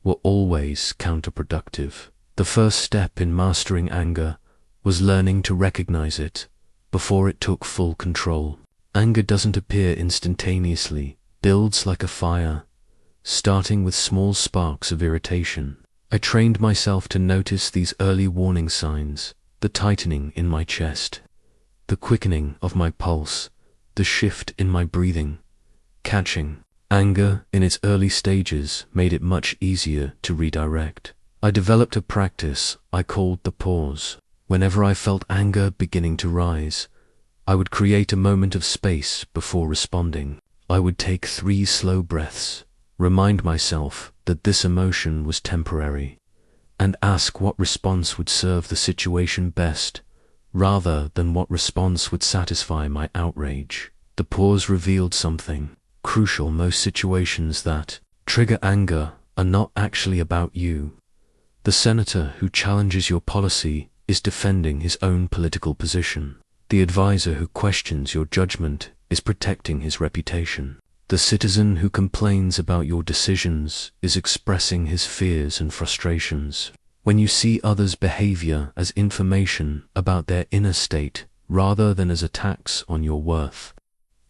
were always counterproductive. The first step in mastering anger was learning to recognize it before it took full control. Anger doesn't appear instantaneously, builds like a fire, starting with small sparks of irritation. I trained myself to notice these early warning signs: the tightening in my chest, the quickening of my pulse, the shift in my breathing. Catching anger in its early stages made it much easier to redirect. I developed a practice I called the pause. Whenever I felt anger beginning to rise, I would create a moment of space before responding. I would take 3 slow breaths, remind myself that this emotion was temporary, and ask what response would serve the situation best, rather than what response would satisfy my outrage. The pause revealed something crucial: most situations that trigger anger are not actually about you. The senator who challenges your policy is defending his own political position. The advisor who questions your judgment is protecting his reputation. The citizen who complains about your decisions is expressing his fears and frustrations. When you see others' behavior as information about their inner state rather than as attacks on your worth,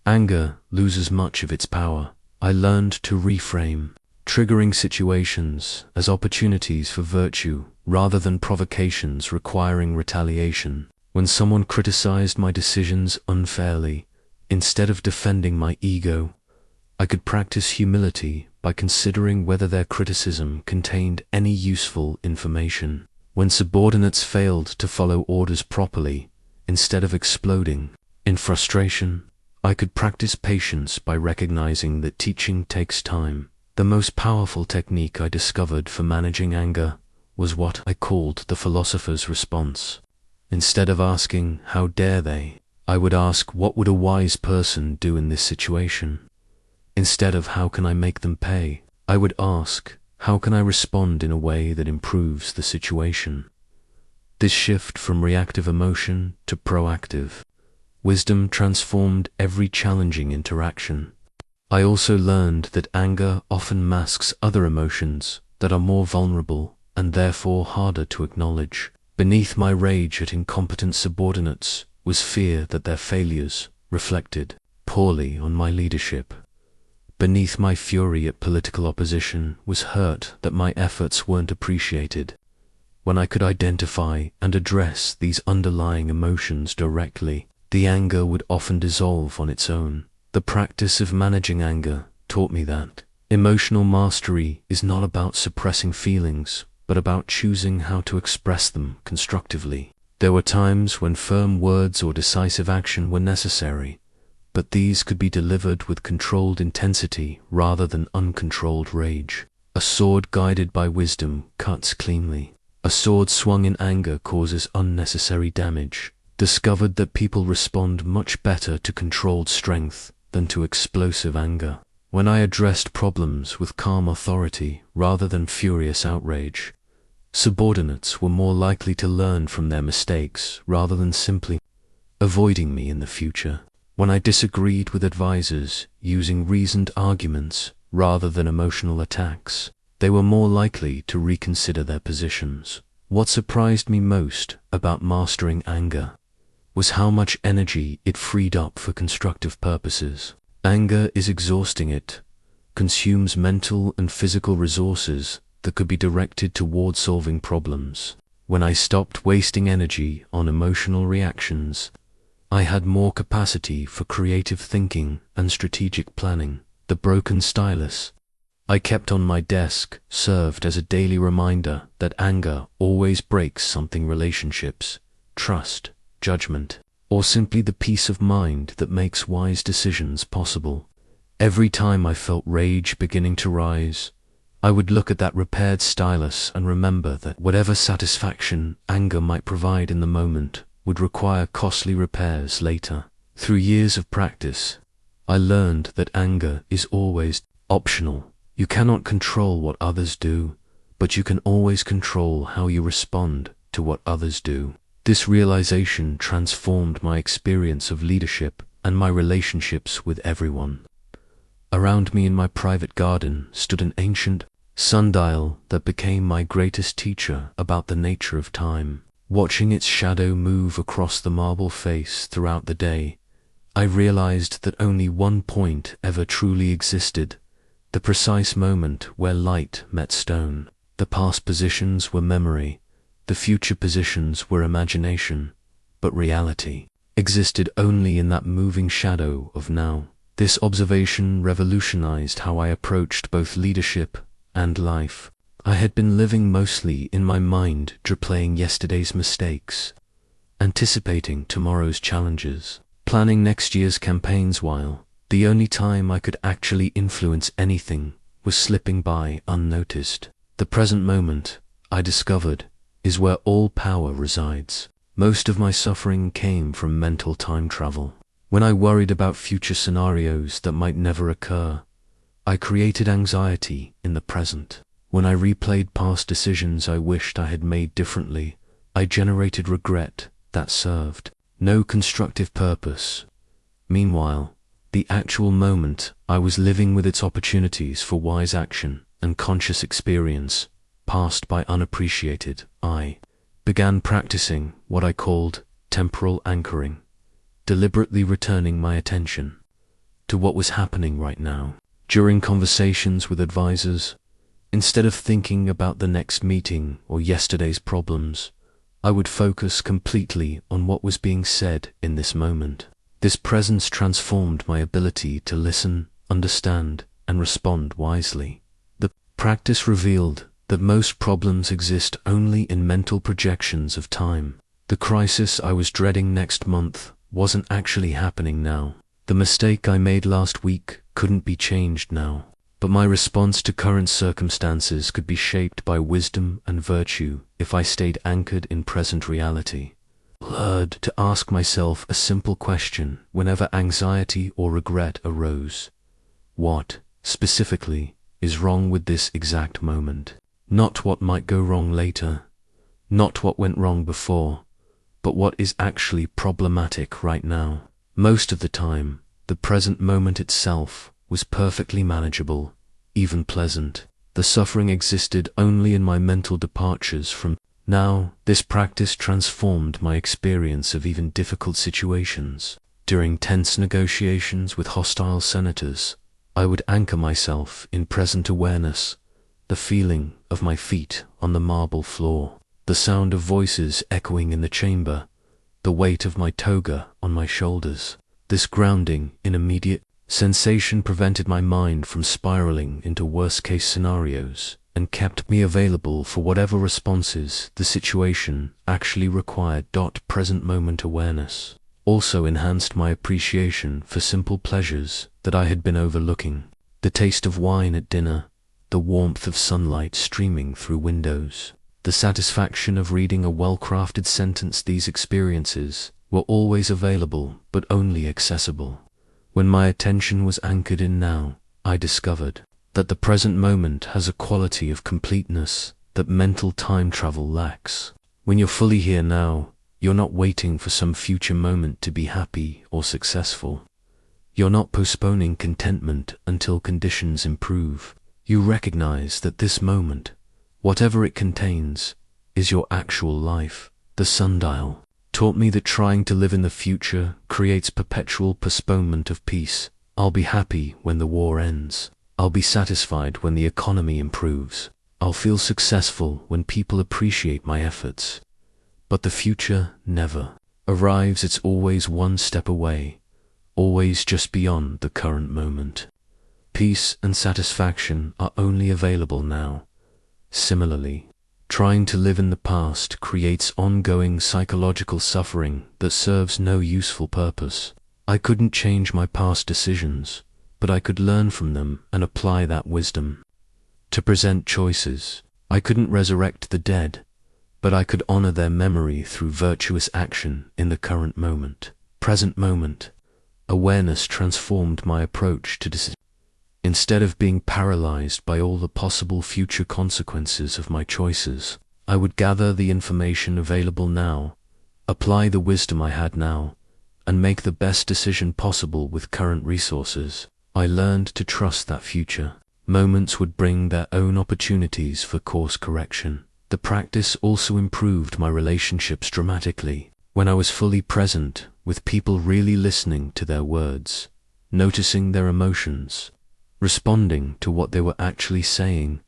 anger loses much of its power. I learned to reframe triggering situations as opportunities for virtue rather than provocations requiring retaliation. When someone criticized my decisions unfairly, instead of defending my ego, I could practice humility by considering whether their criticism contained any useful information. When subordinates failed to follow orders properly, instead of exploding in frustration, I could practice patience by recognizing that teaching takes time. The most powerful technique I discovered for managing anger was what I called the philosopher's response. Instead of asking, "How dare they?" I would ask, "What would a wise person do in this situation?" Instead of, "How can I make them pay?" I would ask, "How can I respond in a way that improves the situation?" This shift from reactive emotion to proactive wisdom transformed every challenging interaction. I also learned that anger often masks other emotions that are more vulnerable and therefore harder to acknowledge. Beneath my rage at incompetent subordinates was fear that their failures reflected poorly on my leadership. Beneath my fury at political opposition was hurt that my efforts weren't appreciated. When I could identify and address these underlying emotions directly, the anger would often dissolve on its own. The practice of managing anger taught me that emotional mastery is not about suppressing feelings, but about choosing how to express them constructively. There were times when firm words or decisive action were necessary, but these could be delivered with controlled intensity rather than uncontrolled rage. A sword guided by wisdom cuts cleanly. A sword swung in anger causes unnecessary damage. Discovered that people respond much better to controlled strength than to explosive anger. When I addressed problems with calm authority rather than furious outrage, subordinates were more likely to learn from their mistakes rather than simply avoiding me in the future. When I disagreed with advisors using reasoned arguments rather than emotional attacks, they were more likely to reconsider their positions. What surprised me most about mastering anger was how much energy it freed up for constructive purposes. Anger is exhausting. It consumes mental and physical resources that could be directed toward solving problems. When I stopped wasting energy on emotional reactions, I had more capacity for creative thinking and strategic planning. The broken stylus I kept on my desk served as a daily reminder that anger always breaks something: relationships, trust, judgment, or simply the peace of mind that makes wise decisions possible. Every time I felt rage beginning to rise, I would look at that repaired stylus and remember that whatever satisfaction anger might provide in the moment would require costly repairs later. Through years of practice, I learned that anger is always optional. You cannot control what others do, but you can always control how you respond to what others do. This realization transformed my experience of leadership and my relationships with everyone. Around me in my private garden stood an ancient sundial that became my greatest teacher about the nature of time. Watching its shadow move across the marble face throughout the day, I realized that only one point ever truly existed, the precise moment where light met stone. The past positions were memory, the future positions were imagination, but reality existed only in that moving shadow of now. This observation revolutionized how I approached both leadership and life. I had been living mostly in my mind, replaying yesterday's mistakes, anticipating tomorrow's challenges, planning next year's campaigns, while the only time I could actually influence anything was slipping by unnoticed. The present moment, I discovered, is where all power resides. Most of my suffering came from mental time travel. When I worried about future scenarios that might never occur, I created anxiety in the present. When I replayed past decisions I wished I had made differently, I generated regret that served no constructive purpose. Meanwhile, the actual moment I was living with its opportunities for wise action and conscious experience passed by unappreciated. I began practicing what I called temporal anchoring, deliberately returning my attention to what was happening right now. During conversations with advisors, instead of thinking about the next meeting or yesterday's problems, I would focus completely on what was being said in this moment. This presence transformed my ability to listen, understand, and respond wisely. The practice revealed that most problems exist only in mental projections of time. The crisis I was dreading next month wasn't actually happening now. The mistake I made last week couldn't be changed now. But my response to current circumstances could be shaped by wisdom and virtue if I stayed anchored in present reality. I learned to ask myself a simple question whenever anxiety or regret arose. What, specifically, is wrong with this exact moment? Not what might go wrong later, not what went wrong before, but what is actually problematic right now. Most of the time, the present moment itself was perfectly manageable, even pleasant. The suffering existed only in my mental departures from now. This practice transformed my experience of even difficult situations. During tense negotiations with hostile senators, I would anchor myself in present awareness, the feeling of my feet on the marble floor, the sound of voices echoing in the chamber, the weight of my toga on my shoulders. This grounding in immediate sensation prevented my mind from spiraling into worst-case scenarios and kept me available for whatever responses the situation actually required. Present moment awareness also enhanced my appreciation for simple pleasures that I had been overlooking. The taste of wine at dinner, the warmth of sunlight streaming through windows, the satisfaction of reading a well-crafted sentence. These experiences were always available but only accessible. When my attention was anchored in now, I discovered that the present moment has a quality of completeness that mental time travel lacks. When you're fully here now, you're not waiting for some future moment to be happy or successful. You're not postponing contentment until conditions improve. You recognize that this moment, whatever it contains, is your actual life. The sundial taught me that trying to live in the future creates perpetual postponement of peace. I'll be happy when the war ends. I'll be satisfied when the economy improves. I'll feel successful when people appreciate my efforts. But the future never arrives. It's always one step away, always just beyond the current moment. Peace and satisfaction are only available now. Similarly, trying to live in the past creates ongoing psychological suffering that serves no useful purpose. I couldn't change my past decisions, but I could learn from them and apply that wisdom to present choices. I couldn't resurrect the dead, but I could honor their memory through virtuous action in the current moment. Present moment awareness transformed my approach to decisions. Instead of being paralyzed by all the possible future consequences of my choices, I would gather the information available now, apply the wisdom I had now, and make the best decision possible with current resources. I learned to trust that future moments would bring their own opportunities for course correction. The practice also improved my relationships dramatically. When I was fully present, with people really listening to their words, noticing their emotions, responding to what they were actually saying,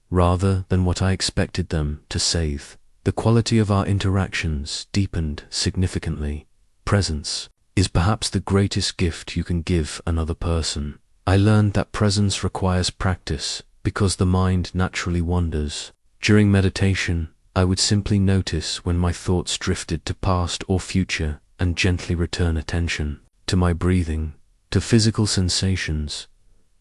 rather than what I expected them to say, the quality of our interactions deepened significantly. Presence is perhaps the greatest gift you can give another person. I learned that presence requires practice because the mind naturally wanders. During meditation, I would simply notice when my thoughts drifted to past or future and gently return attention to my breathing, to physical sensations,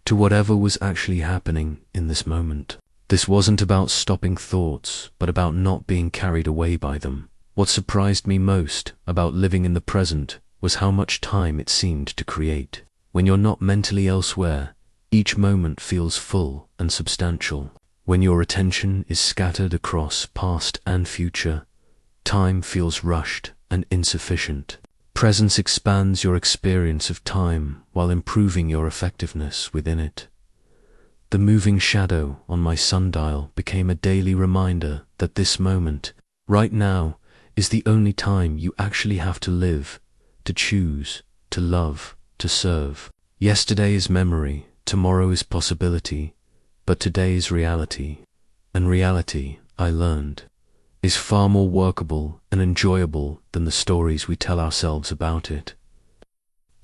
to whatever was actually happening in this moment. This wasn't about stopping thoughts, but about not being carried away by them. What surprised me most about living in the present was how much time it seemed to create. When you're not mentally elsewhere, each moment feels full and substantial. When your attention is scattered across past and future, time feels rushed and insufficient. Presence expands your experience of time while improving your effectiveness within it. The moving shadow on my sundial became a daily reminder that this moment, right now, is the only time you actually have to live, to choose, to love, to serve. Yesterday is memory, tomorrow is possibility, but today is reality. And reality, I learned, is far more workable and enjoyable than the stories we tell ourselves about it.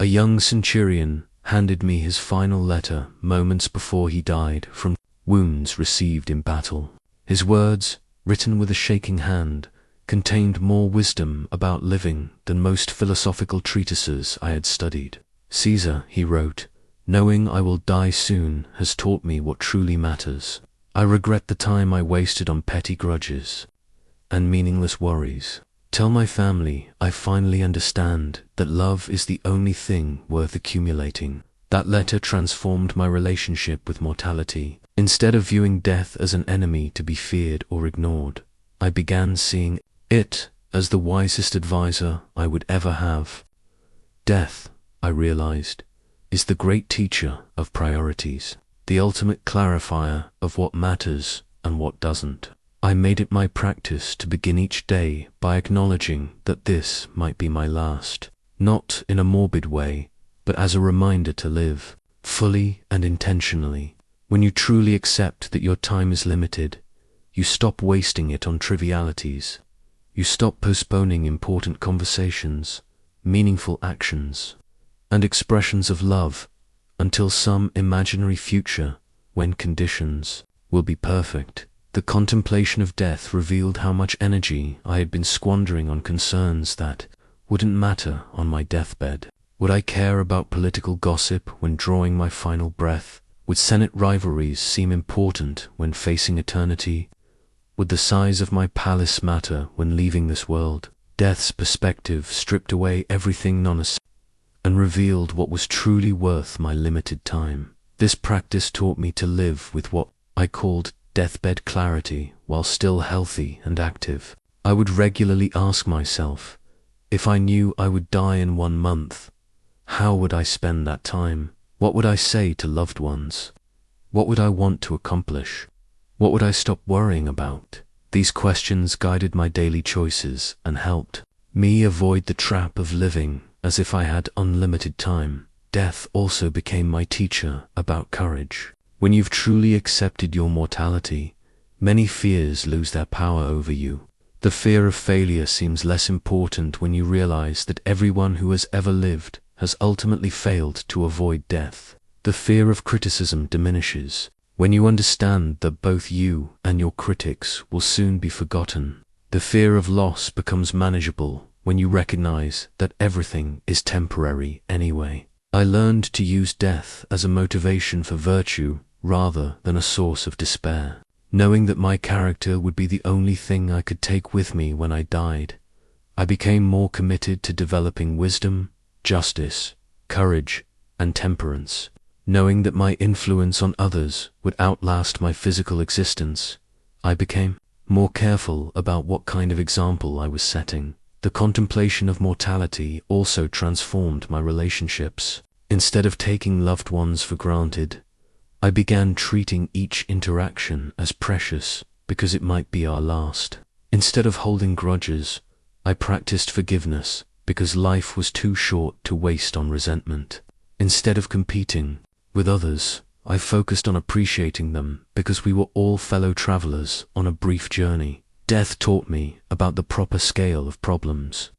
A young centurion handed me his final letter moments before he died from wounds received in battle. His words, written with a shaking hand, contained more wisdom about living than most philosophical treatises I had studied. Caesar, he wrote, knowing I will die soon has taught me what truly matters. I regret the time I wasted on petty grudges and meaningless worries. Tell my family I finally understand that love is the only thing worth accumulating. That letter transformed my relationship with mortality. Instead of viewing death as an enemy to be feared or ignored, I began seeing it as the wisest advisor I would ever have. Death, I realized, is the great teacher of priorities, the ultimate clarifier of what matters and what doesn't. I made it my practice to begin each day by acknowledging that this might be my last, not in a morbid way, but as a reminder to live fully and intentionally. When you truly accept that your time is limited, you stop wasting it on trivialities. You stop postponing important conversations, meaningful actions, and expressions of love until some imaginary future when conditions will be perfect. The contemplation of death revealed how much energy I had been squandering on concerns that wouldn't matter on my deathbed. Would I care about political gossip when drawing my final breath? Would Senate rivalries seem important when facing eternity? Would the size of my palace matter when leaving this world? Death's perspective stripped away everything non-essential and revealed what was truly worth my limited time. This practice taught me to live with what I called deathbed clarity while still healthy and active. I would regularly ask myself, if I knew I would die in 1 month, how would I spend that time? What would I say to loved ones? What would I want to accomplish? What would I stop worrying about? These questions guided my daily choices and helped me avoid the trap of living as if I had unlimited time. Death also became my teacher about courage. When you've truly accepted your mortality, many fears lose their power over you. The fear of failure seems less important when you realize that everyone who has ever lived has ultimately failed to avoid death. The fear of criticism diminishes when you understand that both you and your critics will soon be forgotten. The fear of loss becomes manageable when you recognize that everything is temporary anyway. I learned to use death as a motivation for virtue rather than a source of despair. Knowing that my character would be the only thing I could take with me when I died, I became more committed to developing wisdom, justice, courage, and temperance. Knowing that my influence on others would outlast my physical existence, I became more careful about what kind of example I was setting. The contemplation of mortality also transformed my relationships. Instead of taking loved ones for granted, I began treating each interaction as precious because it might be our last. Instead of holding grudges, I practiced forgiveness because life was too short to waste on resentment. Instead of competing with others, I focused on appreciating them because we were all fellow travelers on a brief journey. Death taught me about the proper scale of problems.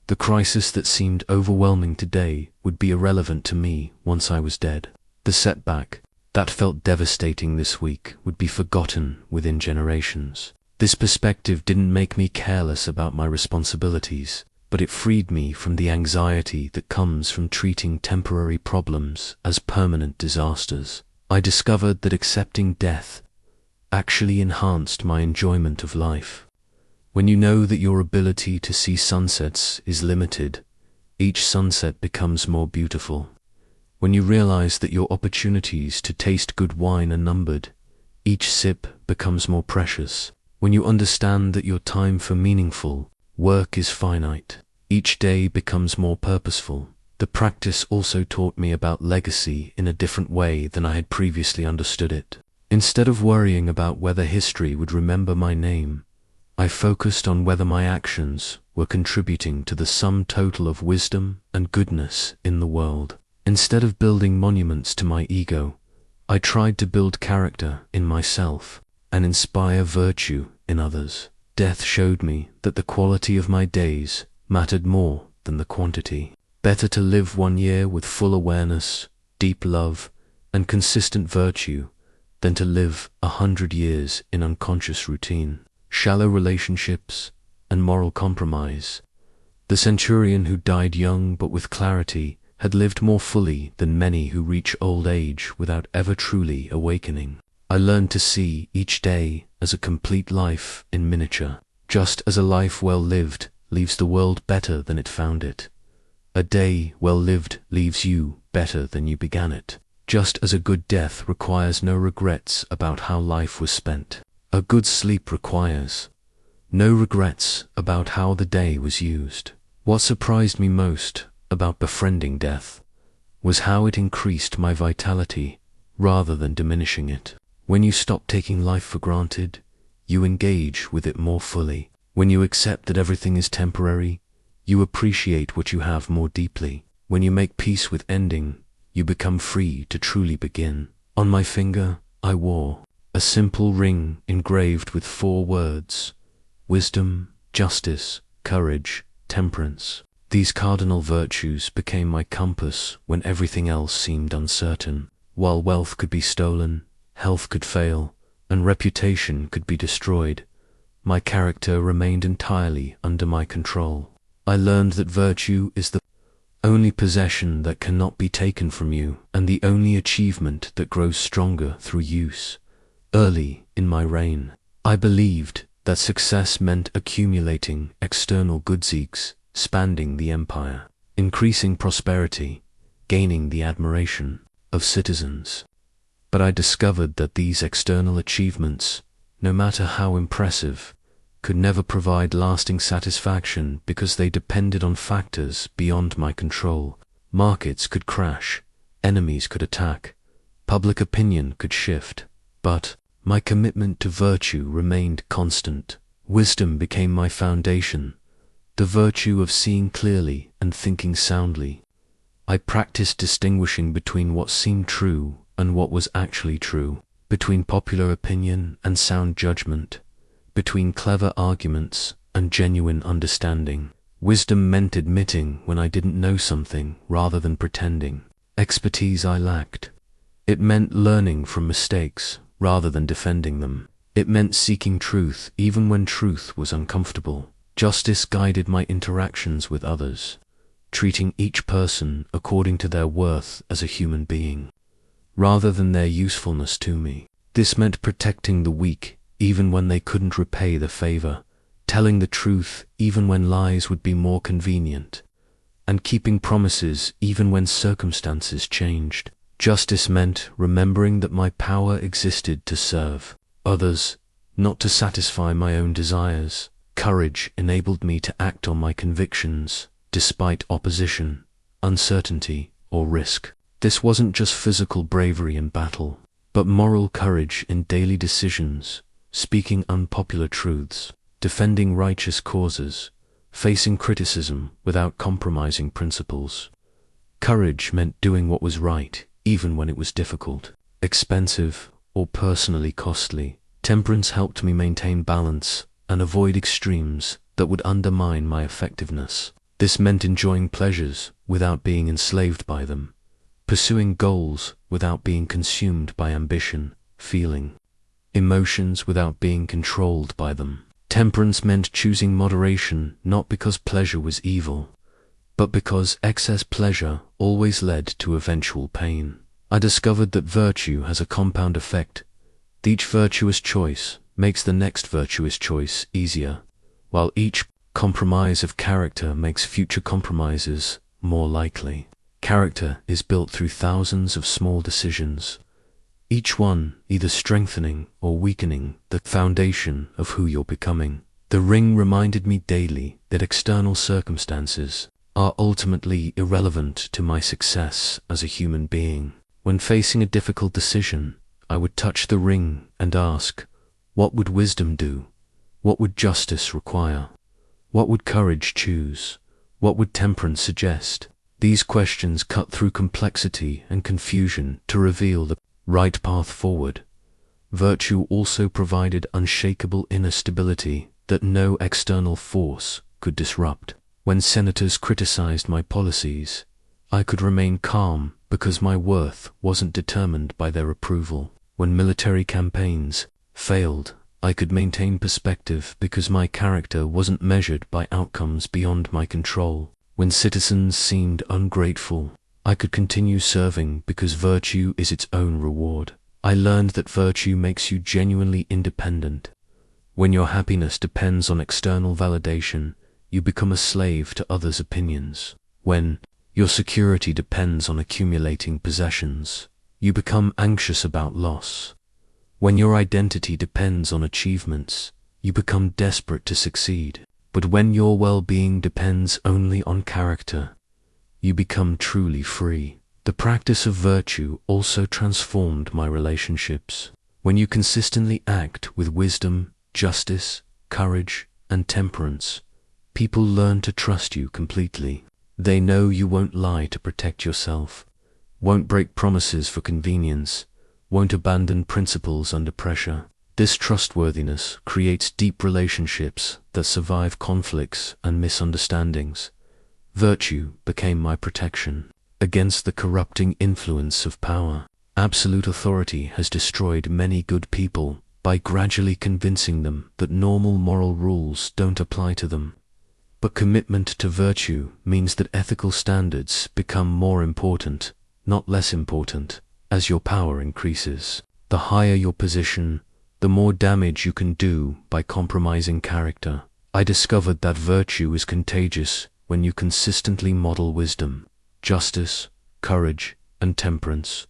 The crisis that seemed overwhelming today would be irrelevant to me once I was dead. The setback that felt devastating this week would be forgotten within generations. This perspective didn't make me careless about my responsibilities, but it freed me from the anxiety that comes from treating temporary problems as permanent disasters. I discovered that accepting death actually enhanced my enjoyment of life. When you know that your ability to see sunsets is limited, each sunset becomes more beautiful. When you realize that your opportunities to taste good wine are numbered, each sip becomes more precious. When you understand that your time for meaningful work is finite, each day becomes more purposeful. The practice also taught me about legacy in a different way than I had previously understood it. Instead of worrying about whether history would remember my name, I focused on whether my actions were contributing to the sum total of wisdom and goodness in the world. Instead of building monuments to my ego, I tried to build character in myself and inspire virtue in others. Death showed me that the quality of my days mattered more than the quantity. Better to live 1 year with full awareness, deep love, and consistent virtue than to live 100 years in unconscious routine, shallow relationships, and moral compromise. The centurion who died young but with clarity had lived more fully than many who reach old age without ever truly awakening. I learned to see each day as a complete life in miniature. Just as a life well lived leaves the world better than it found it, a day well lived leaves you better than you began it. Just as a good death requires no regrets about how life was spent, a good sleep requires no regrets about how the day was used. What surprised me most about befriending death was how it increased my vitality rather than diminishing it. When you stop taking life for granted, you engage with it more fully. When you accept that everything is temporary, you appreciate what you have more deeply. When you make peace with ending, you become free to truly begin. On my finger, I wore a simple ring engraved with 4 words: wisdom, justice, courage, temperance. These cardinal virtues became my compass when everything else seemed uncertain. While wealth could be stolen, health could fail, and reputation could be destroyed, my character remained entirely under my control. I learned that virtue is the only possession that cannot be taken from you, and the only achievement that grows stronger through use. Early in my reign, I believed that success meant accumulating external goodseeks, expanding the empire, increasing prosperity, gaining the admiration of citizens. But I discovered that these external achievements, no matter how impressive, could never provide lasting satisfaction because they depended on factors beyond my control. Markets could crash, enemies could attack, public opinion could shift, but my commitment to virtue remained constant. Wisdom became my foundation, the virtue of seeing clearly and thinking soundly. I practiced distinguishing between what seemed true and what was actually true, between popular opinion and sound judgment, between clever arguments and genuine understanding. Wisdom meant admitting when I didn't know something rather than pretending expertise I lacked. It meant learning from mistakes rather than defending them. It meant seeking truth even when truth was uncomfortable. Justice guided my interactions with others, treating each person according to their worth as a human being, rather than their usefulness to me. This meant protecting the weak even when they couldn't repay the favor, telling the truth even when lies would be more convenient, and keeping promises even when circumstances changed. Justice meant remembering that my power existed to serve others, not to satisfy my own desires. Courage enabled me to act on my convictions, despite opposition, uncertainty, or risk. This wasn't just physical bravery in battle, but moral courage in daily decisions, speaking unpopular truths, defending righteous causes, facing criticism without compromising principles. Courage meant doing what was right, even when it was difficult, expensive, or personally costly. Temperance helped me maintain balance and avoid extremes that would undermine my effectiveness. This meant enjoying pleasures without being enslaved by them, pursuing goals without being consumed by ambition, feeling emotions without being controlled by them. Temperance meant choosing moderation not because pleasure was evil, but because excess pleasure always led to eventual pain. I discovered that virtue has a compound effect. Each virtuous choice makes the next virtuous choice easier, while each compromise of character makes future compromises more likely. Character is built through thousands of small decisions, each one either strengthening or weakening the foundation of who you're becoming. The ring reminded me daily that external circumstances are ultimately irrelevant to my success as a human being. When facing a difficult decision, I would touch the ring and ask, what would wisdom do? What would justice require? What would courage choose? What would temperance suggest? These questions cut through complexity and confusion to reveal the right path forward. Virtue also provided unshakable inner stability that no external force could disrupt. When senators criticized my policies, I could remain calm because my worth wasn't determined by their approval. When military campaigns failed, I could maintain perspective because my character wasn't measured by outcomes beyond my control. When citizens seemed ungrateful, I could continue serving because virtue is its own reward. I learned that virtue makes you genuinely independent. When your happiness depends on external validation, you become a slave to others' opinions. When your security depends on accumulating possessions, you become anxious about loss. When your identity depends on achievements, you become desperate to succeed. But when your well-being depends only on character, you become truly free. The practice of virtue also transformed my relationships. When you consistently act with wisdom, justice, courage, and temperance, people learn to trust you completely. They know you won't lie to protect yourself, won't break promises for convenience, won't abandon principles under pressure. This trustworthiness creates deep relationships that survive conflicts and misunderstandings. Virtue became my protection against the corrupting influence of power. Absolute authority has destroyed many good people by gradually convincing them that normal moral rules don't apply to them. But commitment to virtue means that ethical standards become more important, not less important, as your power increases. The higher your position, the more damage you can do by compromising character. I discovered that virtue is contagious when you consistently model wisdom, justice, courage, and temperance.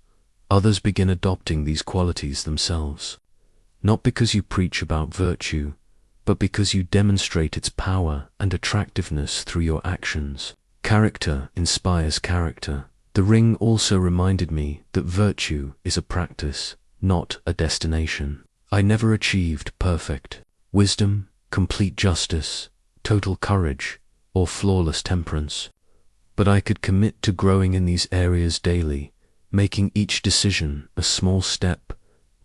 Others begin adopting these qualities themselves, not because you preach about virtue, but because you demonstrate its power and attractiveness through your actions. Character inspires character. The ring also reminded me that virtue is a practice, not a destination. I never achieved perfect wisdom, complete justice, total courage, or flawless temperance, but I could commit to growing in these areas daily, making each decision a small step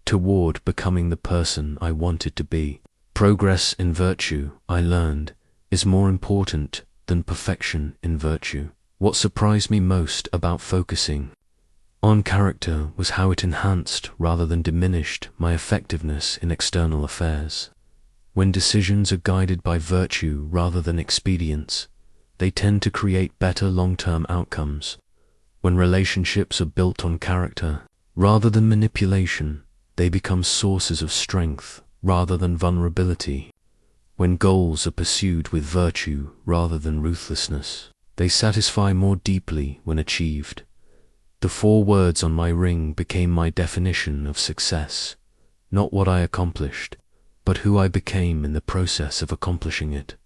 toward becoming the person I wanted to be. Progress in virtue, I learned, is more important than perfection in virtue. What surprised me most about focusing on character was how it enhanced rather than diminished my effectiveness in external affairs. When decisions are guided by virtue rather than expedience, they tend to create better long-term outcomes. When relationships are built on character rather than manipulation, they become sources of strength rather than vulnerability. When goals are pursued with virtue rather than ruthlessness, they satisfy more deeply when achieved. The 4 words on my ring became my definition of success, not what I accomplished, but who I became in the process of accomplishing it.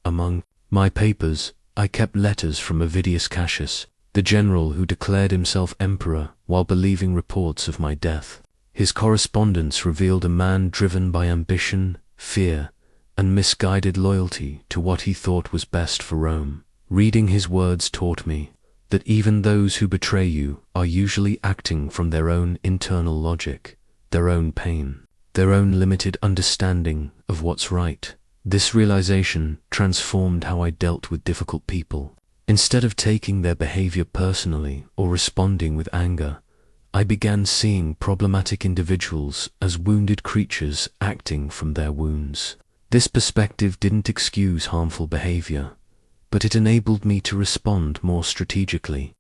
Among my papers, I kept letters from Avidius Cassius, the general who declared himself emperor while believing reports of my death. His correspondence revealed a man driven by ambition, fear, and misguided loyalty to what he thought was best for Rome. Reading his words taught me that even those who betray you are usually acting from their own internal logic, their own pain, their own limited understanding of what's right. This realization transformed how I dealt with difficult people. Instead of taking their behavior personally or responding with anger, I began seeing problematic individuals as wounded creatures acting from their wounds. This perspective didn't excuse harmful behavior, but it enabled me to respond more strategically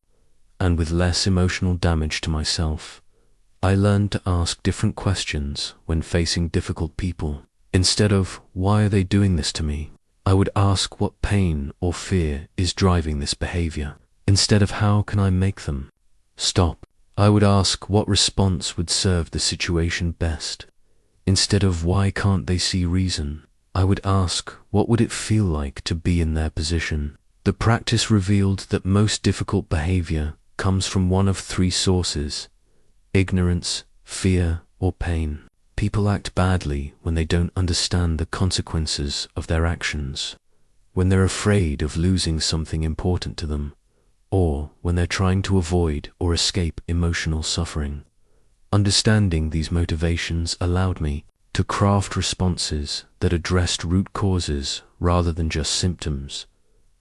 and with less emotional damage to myself. I learned to ask different questions when facing difficult people. Instead of, why are they doing this to me? I would ask what pain or fear is driving this behavior. Instead of, how can I make them stop? I would ask what response would serve the situation best. Instead of, why can't they see reason? I would ask, what would it feel like to be in their position? The practice revealed that most difficult behavior comes from one of 3 sources: ignorance, fear, or pain. People act badly when they don't understand the consequences of their actions, when they're afraid of losing something important to them, or when they're trying to avoid or escape emotional suffering. Understanding these motivations allowed me to craft responses that addressed root causes rather than just symptoms.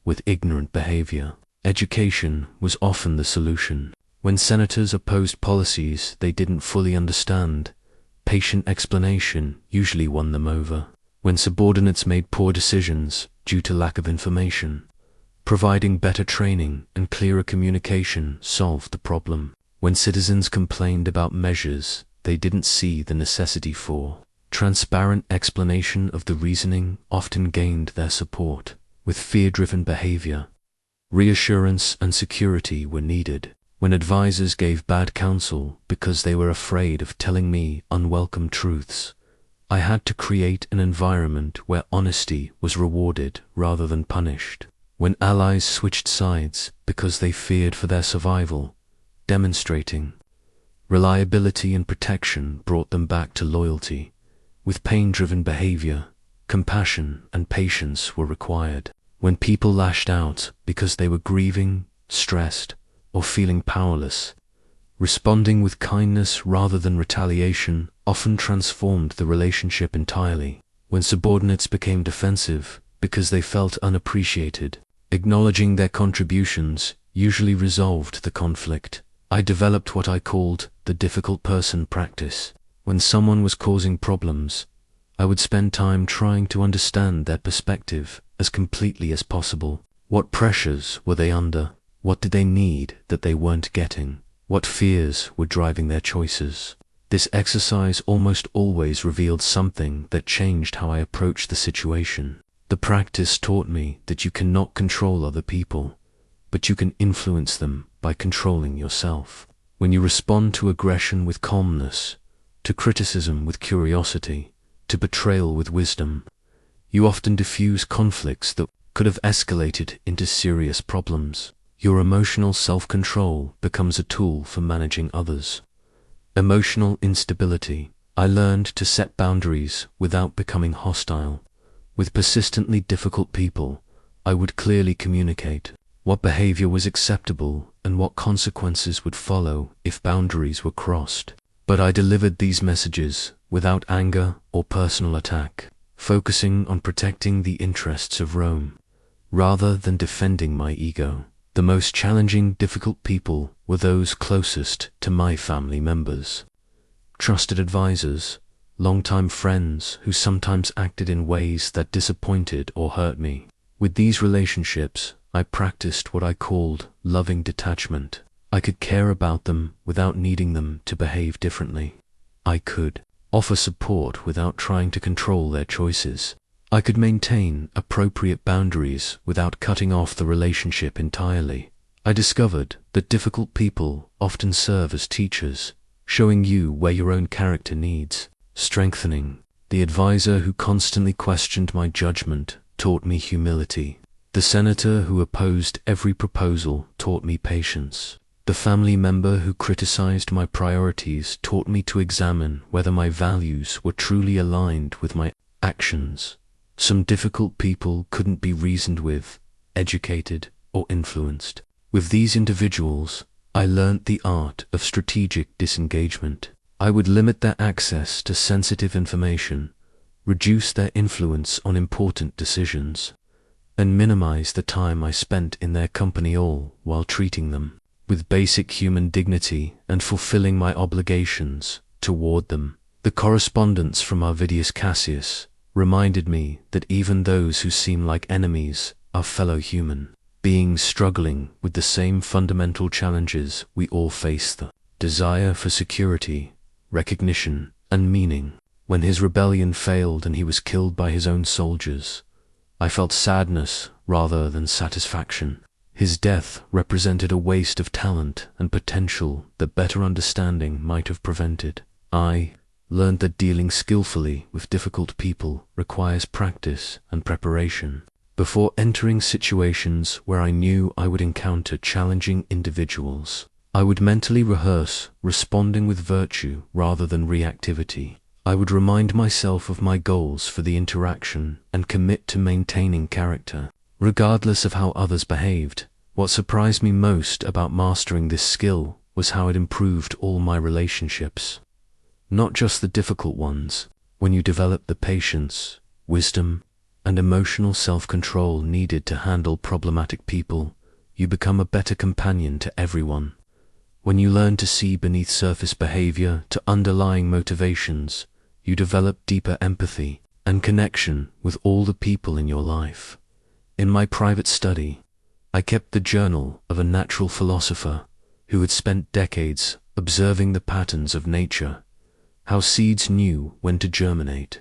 With ignorant behavior, education was often the solution. When senators opposed policies they didn't fully understand, patient explanation usually won them over. When subordinates made poor decisions due to lack of information, providing better training and clearer communication solved the problem. When citizens complained about measures they didn't see the necessity for, transparent explanation of the reasoning often gained their support. With fear-driven behavior, reassurance and security were needed. When advisors gave bad counsel because they were afraid of telling me unwelcome truths, I had to create an environment where honesty was rewarded rather than punished. When allies switched sides because they feared for their survival, demonstrating reliability and protection brought them back to loyalty. With pain-driven behavior, compassion and patience were required. When people lashed out because they were grieving, stressed, or feeling powerless, responding with kindness rather than retaliation often transformed the relationship entirely. When subordinates became defensive because they felt unappreciated, acknowledging their contributions usually resolved the conflict. I developed what I called the difficult person practice. When someone was causing problems, I would spend time trying to understand their perspective as completely as possible. What pressures were they under? What did they need that they weren't getting? What fears were driving their choices? This exercise almost always revealed something that changed how I approached the situation. The practice taught me that you cannot control other people, but you can influence them by controlling yourself. When you respond to aggression with calmness, to criticism with curiosity, to betrayal with wisdom, you often diffuse conflicts that could have escalated into serious problems. Your emotional self-control becomes a tool for managing others. Emotional instability. I learned to set boundaries without becoming hostile. With persistently difficult people, I would clearly communicate what behavior was acceptable and what consequences would follow if boundaries were crossed. But I delivered these messages without anger or personal attack, focusing on protecting the interests of Rome, rather than defending my ego. The most challenging, difficult people were those closest to my family members. Trusted advisors, longtime friends who sometimes acted in ways that disappointed or hurt me. With these relationships, I practiced what I called loving detachment. I could care about them without needing them to behave differently. I could offer support without trying to control their choices. I could maintain appropriate boundaries without cutting off the relationship entirely. I discovered that difficult people often serve as teachers, showing you where your own character needs strengthening. The advisor who constantly questioned my judgment taught me humility. The senator who opposed every proposal taught me patience. The family member who criticized my priorities taught me to examine whether my values were truly aligned with my actions. Some difficult people couldn't be reasoned with, educated, or influenced. With these individuals, I learnt the art of strategic disengagement. I would limit their access to sensitive information, reduce their influence on important decisions, and minimize the time I spent in their company, all while treating them with basic human dignity and fulfilling my obligations toward them. The correspondence from Arvidius Cassius reminded me that even those who seem like enemies are fellow human beings struggling with the same fundamental challenges we all face: the desire for security, recognition, and meaning. When his rebellion failed and he was killed by his own soldiers, I felt sadness rather than satisfaction. His death represented a waste of talent and potential that better understanding might have prevented. I learned that dealing skillfully with difficult people requires practice and preparation. Before entering situations where I knew I would encounter challenging individuals, I would mentally rehearse responding with virtue rather than reactivity. I would remind myself of my goals for the interaction and commit to maintaining character, regardless of how others behaved. What surprised me most about mastering this skill was how it improved all my relationships, not just the difficult ones. When you develop the patience, wisdom, and emotional self-control needed to handle problematic people, you become a better companion to everyone. When you learn to see beneath surface behavior to underlying motivations, you develop deeper empathy and connection with all the people in your life. In my private study, I kept the journal of a natural philosopher who had spent decades observing the patterns of nature, how seeds knew when to germinate,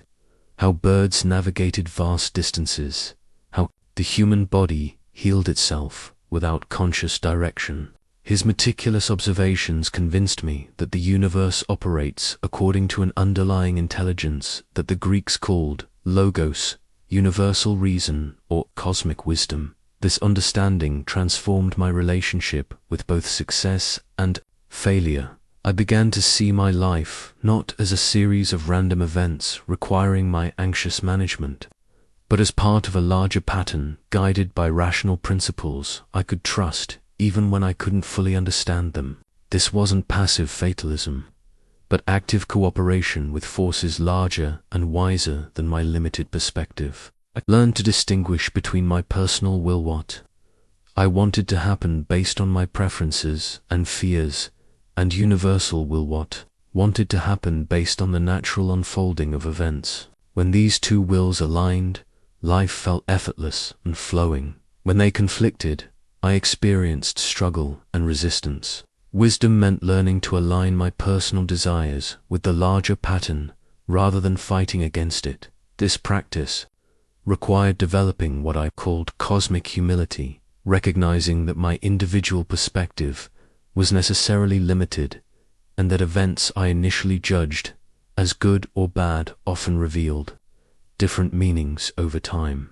how birds navigated vast distances, how the human body healed itself without conscious direction. His meticulous observations convinced me that the universe operates according to an underlying intelligence that the Greeks called logos, universal reason, or cosmic wisdom. This understanding transformed my relationship with both success and failure. I began to see my life not as a series of random events requiring my anxious management, but as part of a larger pattern guided by rational principles I could trust even when I couldn't fully understand them. This wasn't passive fatalism, but active cooperation with forces larger and wiser than my limited perspective. I learned to distinguish between my personal will, what I wanted to happen based on my preferences and fears, and universal will, what wanted to happen based on the natural unfolding of events. When these two wills aligned, life felt effortless and flowing. When they conflicted, I experienced struggle and resistance. Wisdom meant learning to align my personal desires with the larger pattern rather than fighting against it. This practice required developing what I called cosmic humility, recognizing that my individual perspective was necessarily limited, and that events I initially judged as good or bad often revealed different meanings over time.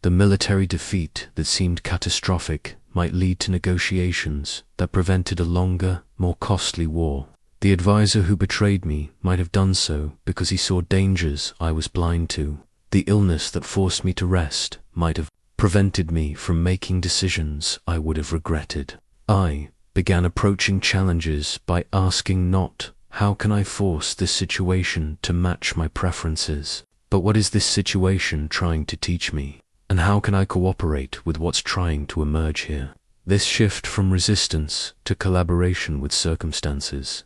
The military defeat that seemed catastrophic might lead to negotiations that prevented a longer, more costly war. The advisor who betrayed me might have done so because he saw dangers I was blind to. The illness that forced me to rest might have prevented me from making decisions I would have regretted. I began approaching challenges by asking not, how can I force this situation to match my preferences, but what is this situation trying to teach me, and how can I cooperate with what's trying to emerge here? This shift from resistance to collaboration with circumstances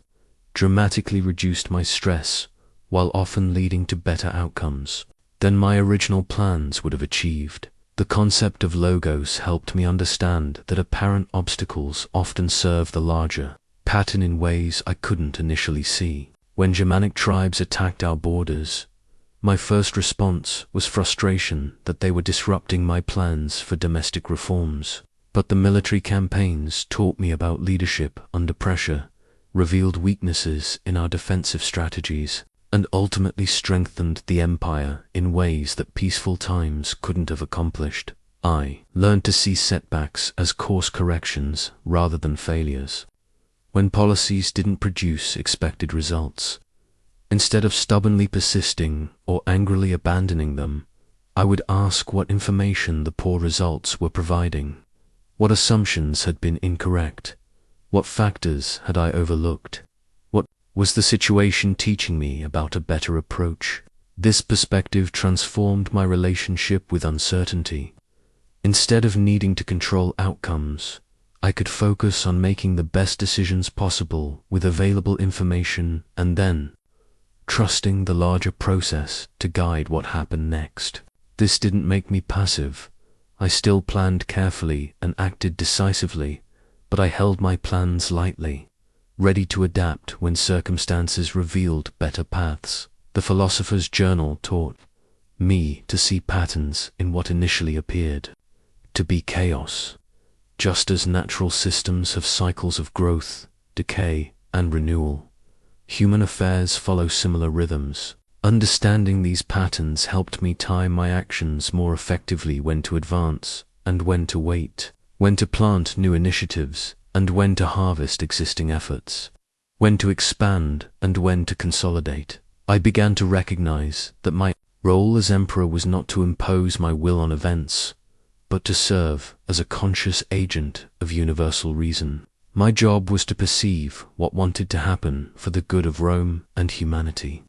dramatically reduced my stress, while often leading to better outcomes than my original plans would have achieved. The concept of logos helped me understand that apparent obstacles often serve the larger pattern in ways I couldn't initially see. When Germanic tribes attacked our borders, my first response was frustration that they were disrupting my plans for domestic reforms. But the military campaigns taught me about leadership under pressure, revealed weaknesses in our defensive strategies, and ultimately strengthened the empire in ways that peaceful times couldn't have accomplished. I learned to see setbacks as course corrections rather than failures. When policies didn't produce expected results, instead of stubbornly persisting or angrily abandoning them, I would ask what information the poor results were providing. What assumptions had been incorrect? What factors had I overlooked? What was the situation teaching me about a better approach? This perspective transformed my relationship with uncertainty. Instead of needing to control outcomes, I could focus on making the best decisions possible with available information and then trusting the larger process to guide what happened next. This didn't make me passive. I still planned carefully and acted decisively, but I held my plans lightly, ready to adapt when circumstances revealed better paths. The philosopher's journal taught me to see patterns in what initially appeared to be chaos. Just as natural systems have cycles of growth, decay, and renewal, human affairs follow similar rhythms. Understanding these patterns helped me time my actions more effectively, when to advance and when to wait, when to plant new initiatives and when to harvest existing efforts, when to expand and when to consolidate. I began to recognize that my role as emperor was not to impose my will on events, but to serve as a conscious agent of universal reason. My job was to perceive what wanted to happen for the good of Rome and humanity,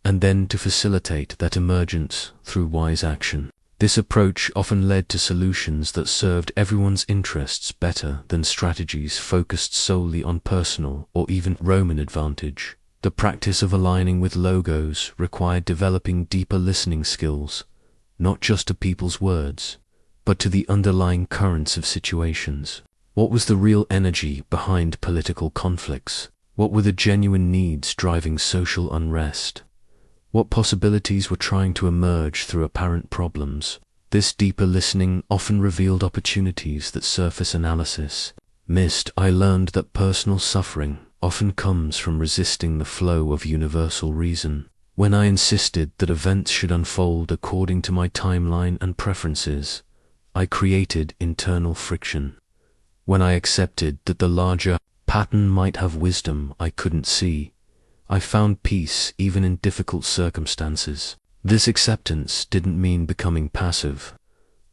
and then to facilitate that emergence through wise action. This approach often led to solutions that served everyone's interests better than strategies focused solely on personal or even Roman advantage. The practice of aligning with logos required developing deeper listening skills, not just to people's words, but to the underlying currents of situations. What was the real energy behind political conflicts? What were the genuine needs driving social unrest? What possibilities were trying to emerge through apparent problems? This deeper listening often revealed opportunities that surface analysis missed. I learned that personal suffering often comes from resisting the flow of universal reason. When I insisted that events should unfold according to my timeline and preferences, I created internal friction. When I accepted that the larger pattern might have wisdom I couldn't see, I found peace even in difficult circumstances. This acceptance didn't mean becoming passive,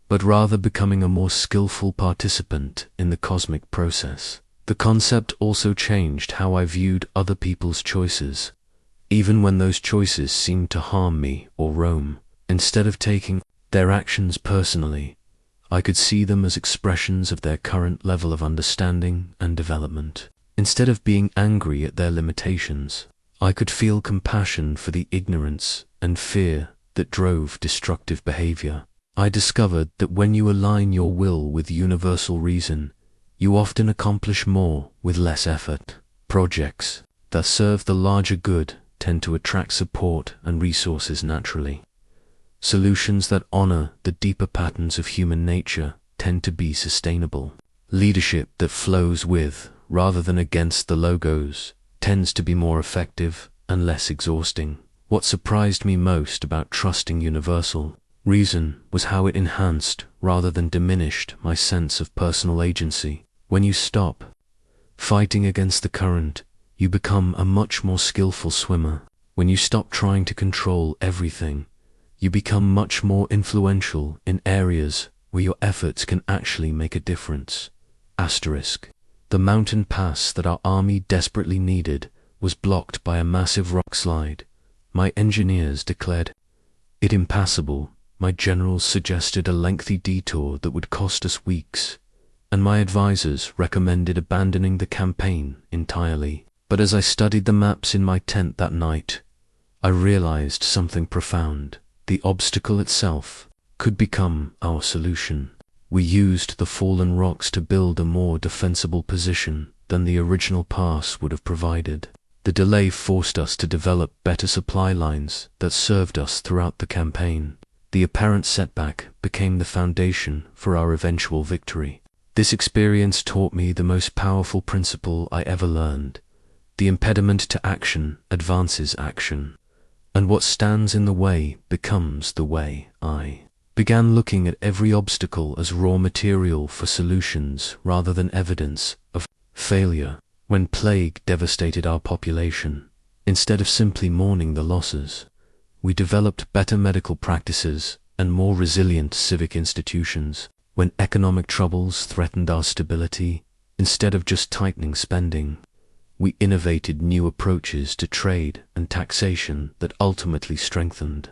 but rather becoming a more skillful participant in the cosmic process. The concept also changed how I viewed other people's choices, even when those choices seemed to harm me or Rome. Instead of taking their actions personally, I could see them as expressions of their current level of understanding and development. Instead of being angry at their limitations, I could feel compassion for the ignorance and fear that drove destructive behavior. I discovered that when you align your will with universal reason, you often accomplish more with less effort. Projects that serve the larger good tend to attract support and resources naturally. Solutions that honor the deeper patterns of human nature tend to be sustainable. Leadership that flows with, rather than against the logos, tends to be more effective and less exhausting. What surprised me most about trusting universal reason was how it enhanced rather than diminished my sense of personal agency. When you stop fighting against the current, you become a much more skillful swimmer. When you stop trying to control everything, you become much more influential in areas where your efforts can actually make a difference. Asterisk. The mountain pass that our army desperately needed was blocked by a massive rock slide. My engineers declared it impassable. My generals suggested a lengthy detour that would cost us weeks, and my advisors recommended abandoning the campaign entirely. But as I studied the maps in my tent that night, I realized something profound. The obstacle itself could become our solution. We used the fallen rocks to build a more defensible position than the original pass would have provided. The delay forced us to develop better supply lines that served us throughout the campaign. The apparent setback became the foundation for our eventual victory. This experience taught me the most powerful principle I ever learned. The impediment to action advances action, and what stands in the way becomes the way. I began looking at every obstacle as raw material for solutions rather than evidence of failure. When plague devastated our population, instead of simply mourning the losses, we developed better medical practices and more resilient civic institutions. When economic troubles threatened our stability, instead of just tightening spending, we innovated new approaches to trade and taxation that ultimately strengthened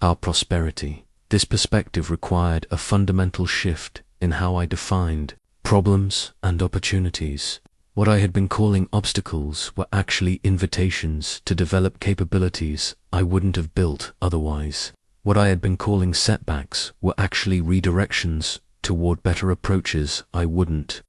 our prosperity. This perspective required a fundamental shift in how I defined problems and opportunities. What I had been calling obstacles were actually invitations to develop capabilities I wouldn't have built otherwise. What I had been calling setbacks were actually redirections toward better approaches I wouldn't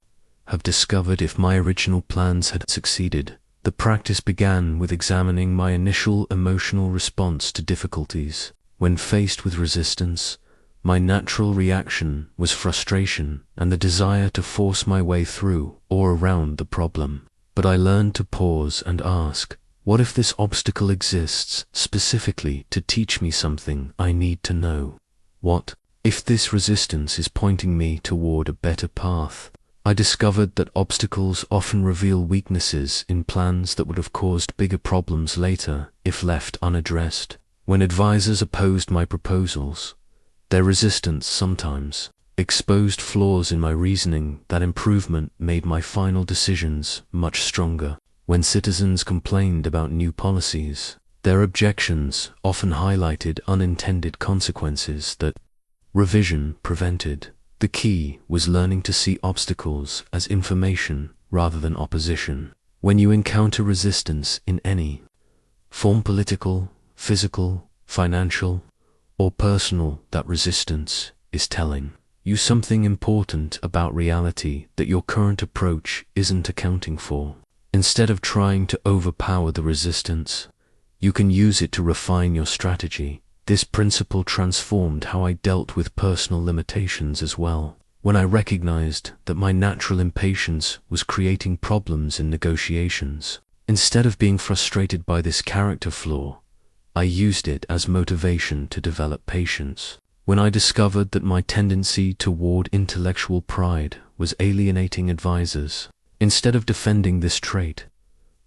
have discovered if my original plans had succeeded. The practice began with examining my initial emotional response to difficulties. When faced with resistance, my natural reaction was frustration and the desire to force my way through or around the problem. But I learned to pause and ask, what if this obstacle exists specifically to teach me something I need to know? What if this resistance is pointing me toward a better path? I discovered that obstacles often reveal weaknesses in plans that would have caused bigger problems later if left unaddressed. When advisors opposed my proposals, their resistance sometimes exposed flaws in my reasoning that improvement made my final decisions much stronger. When citizens complained about new policies, their objections often highlighted unintended consequences that revision prevented. The key was learning to see obstacles as information rather than opposition. When you encounter resistance in any form, political, physical, financial, or personal, that resistance is telling you something important about reality that your current approach isn't accounting for. Instead of trying to overpower the resistance, you can use it to refine your strategy. This principle transformed how I dealt with personal limitations as well. When I recognized that my natural impatience was creating problems in negotiations, instead of being frustrated by this character flaw, I used it as motivation to develop patience. When I discovered that my tendency toward intellectual pride was alienating advisors, instead of defending this trait,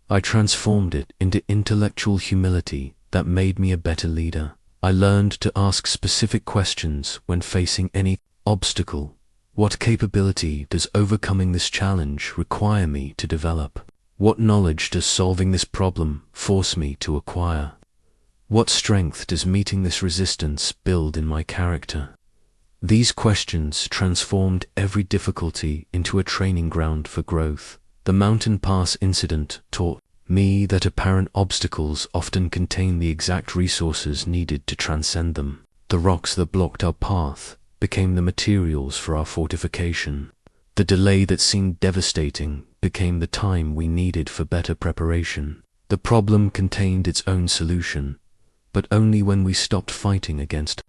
I transformed it into intellectual humility that made me a better leader. I learned to ask specific questions when facing any obstacle. What capability does overcoming this challenge require me to develop? What knowledge does solving this problem force me to acquire? What strength does meeting this resistance build in my character? These questions transformed every difficulty into a training ground for growth. The mountain pass incident taught me that apparent obstacles often contain the exact resources needed to transcend them. The rocks that blocked our path became the materials for our fortification. The delay that seemed devastating became the time we needed for better preparation. The problem contained its own solution, but only when we stopped fighting against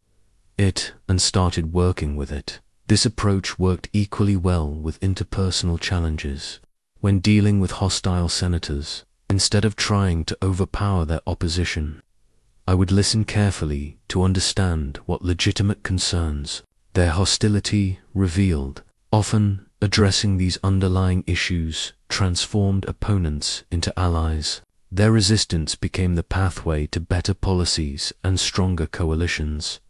it and started working with it. This approach worked equally well with interpersonal challenges. When dealing with hostile senators, instead of trying to overpower their opposition, I would listen carefully to understand what legitimate concerns their hostility revealed. Often, addressing these underlying issues transformed opponents into allies. Their resistance became the pathway to better policies and stronger coalitions.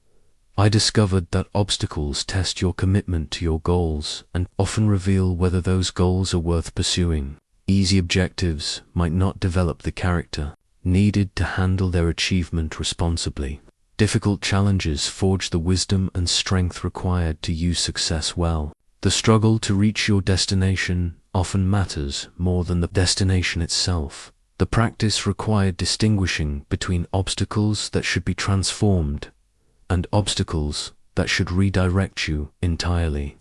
I discovered that obstacles test your commitment to your goals and often reveal whether those goals are worth pursuing. Easy objectives might not develop the character needed to handle their achievement responsibly. Difficult challenges forge the wisdom and strength required to use success well. The struggle to reach your destination often matters more than the destination itself. The practice required distinguishing between obstacles that should be transformed and obstacles that should redirect you entirely.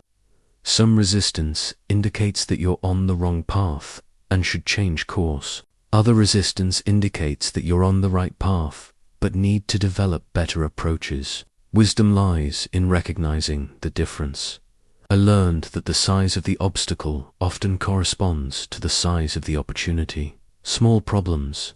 Some resistance indicates that you're on the wrong path and should change course. Other resistance indicates that you're on the right path but need to develop better approaches. Wisdom lies in recognizing the difference I learned that the size of the obstacle often corresponds to the size of the opportunity. Small problems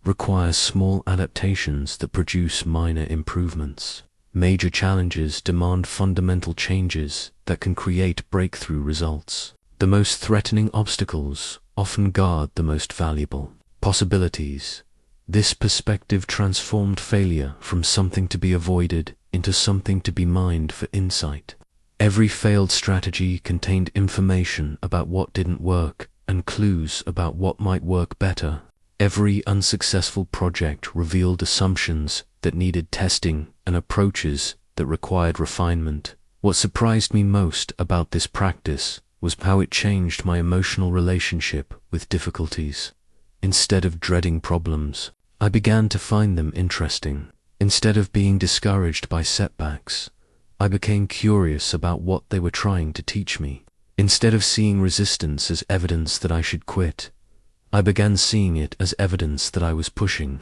require small adaptations that produce minor improvements. Major challenges demand fundamental changes that can create breakthrough results. The most threatening obstacles often guard the most valuable possibilities. This perspective transformed failure from something to be avoided into something to be mined for insight. Every failed strategy contained information about what didn't work and clues about what might work better. Every unsuccessful project revealed assumptions that needed testing and approaches that required refinement. What surprised me most about this practice was how it changed my emotional relationship with difficulties. Instead of dreading problems, I began to find them interesting. Instead of being discouraged by setbacks, I became curious about what they were trying to teach me. Instead of seeing resistance as evidence that I should quit, I began seeing it as evidence that I was pushing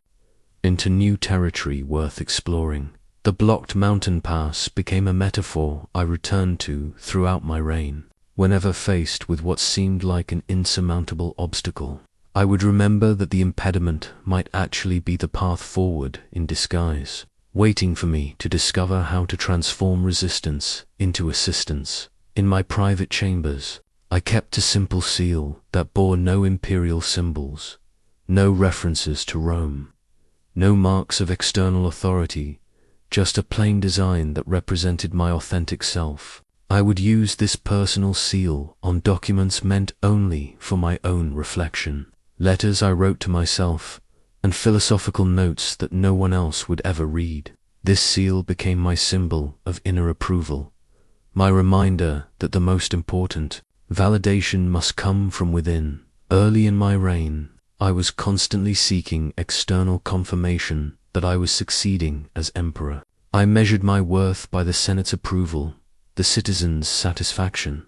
into new territory worth exploring. The blocked mountain pass became a metaphor I returned to throughout my reign. Whenever faced with what seemed like an insurmountable obstacle, I would remember that the impediment might actually be the path forward in disguise, waiting for me to discover how to transform resistance into assistance. In my private chambers, I kept a simple seal that bore no imperial symbols, no references to Rome, no marks of external authority, just a plain design that represented my authentic self. I would use this personal seal on documents meant only for my own reflection, letters I wrote to myself, and philosophical notes that no one else would ever read. This seal became my symbol of inner approval, my reminder that the most important validation must come from within. Early in my reign, I was constantly seeking external confirmation that I was succeeding as emperor. I measured my worth by the Senate's approval, the citizens' satisfaction,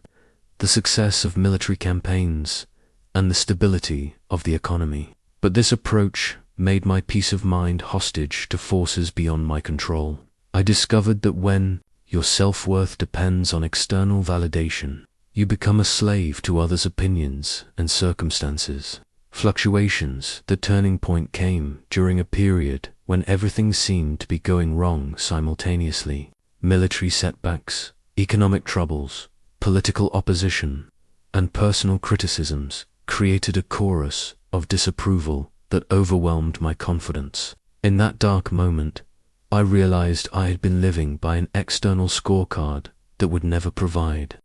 the success of military campaigns, and the stability of the economy. But this approach made my peace of mind hostage to forces beyond my control. I discovered that when your self-worth depends on external validation, you become a slave to others' opinions and circumstances. Fluctuations. The turning point came during a period when everything seemed to be going wrong simultaneously. Military setbacks, economic troubles, political opposition, and personal criticisms created a chorus of disapproval that overwhelmed my confidence. In that dark moment, I realized I had been living by an external scorecard that would never provide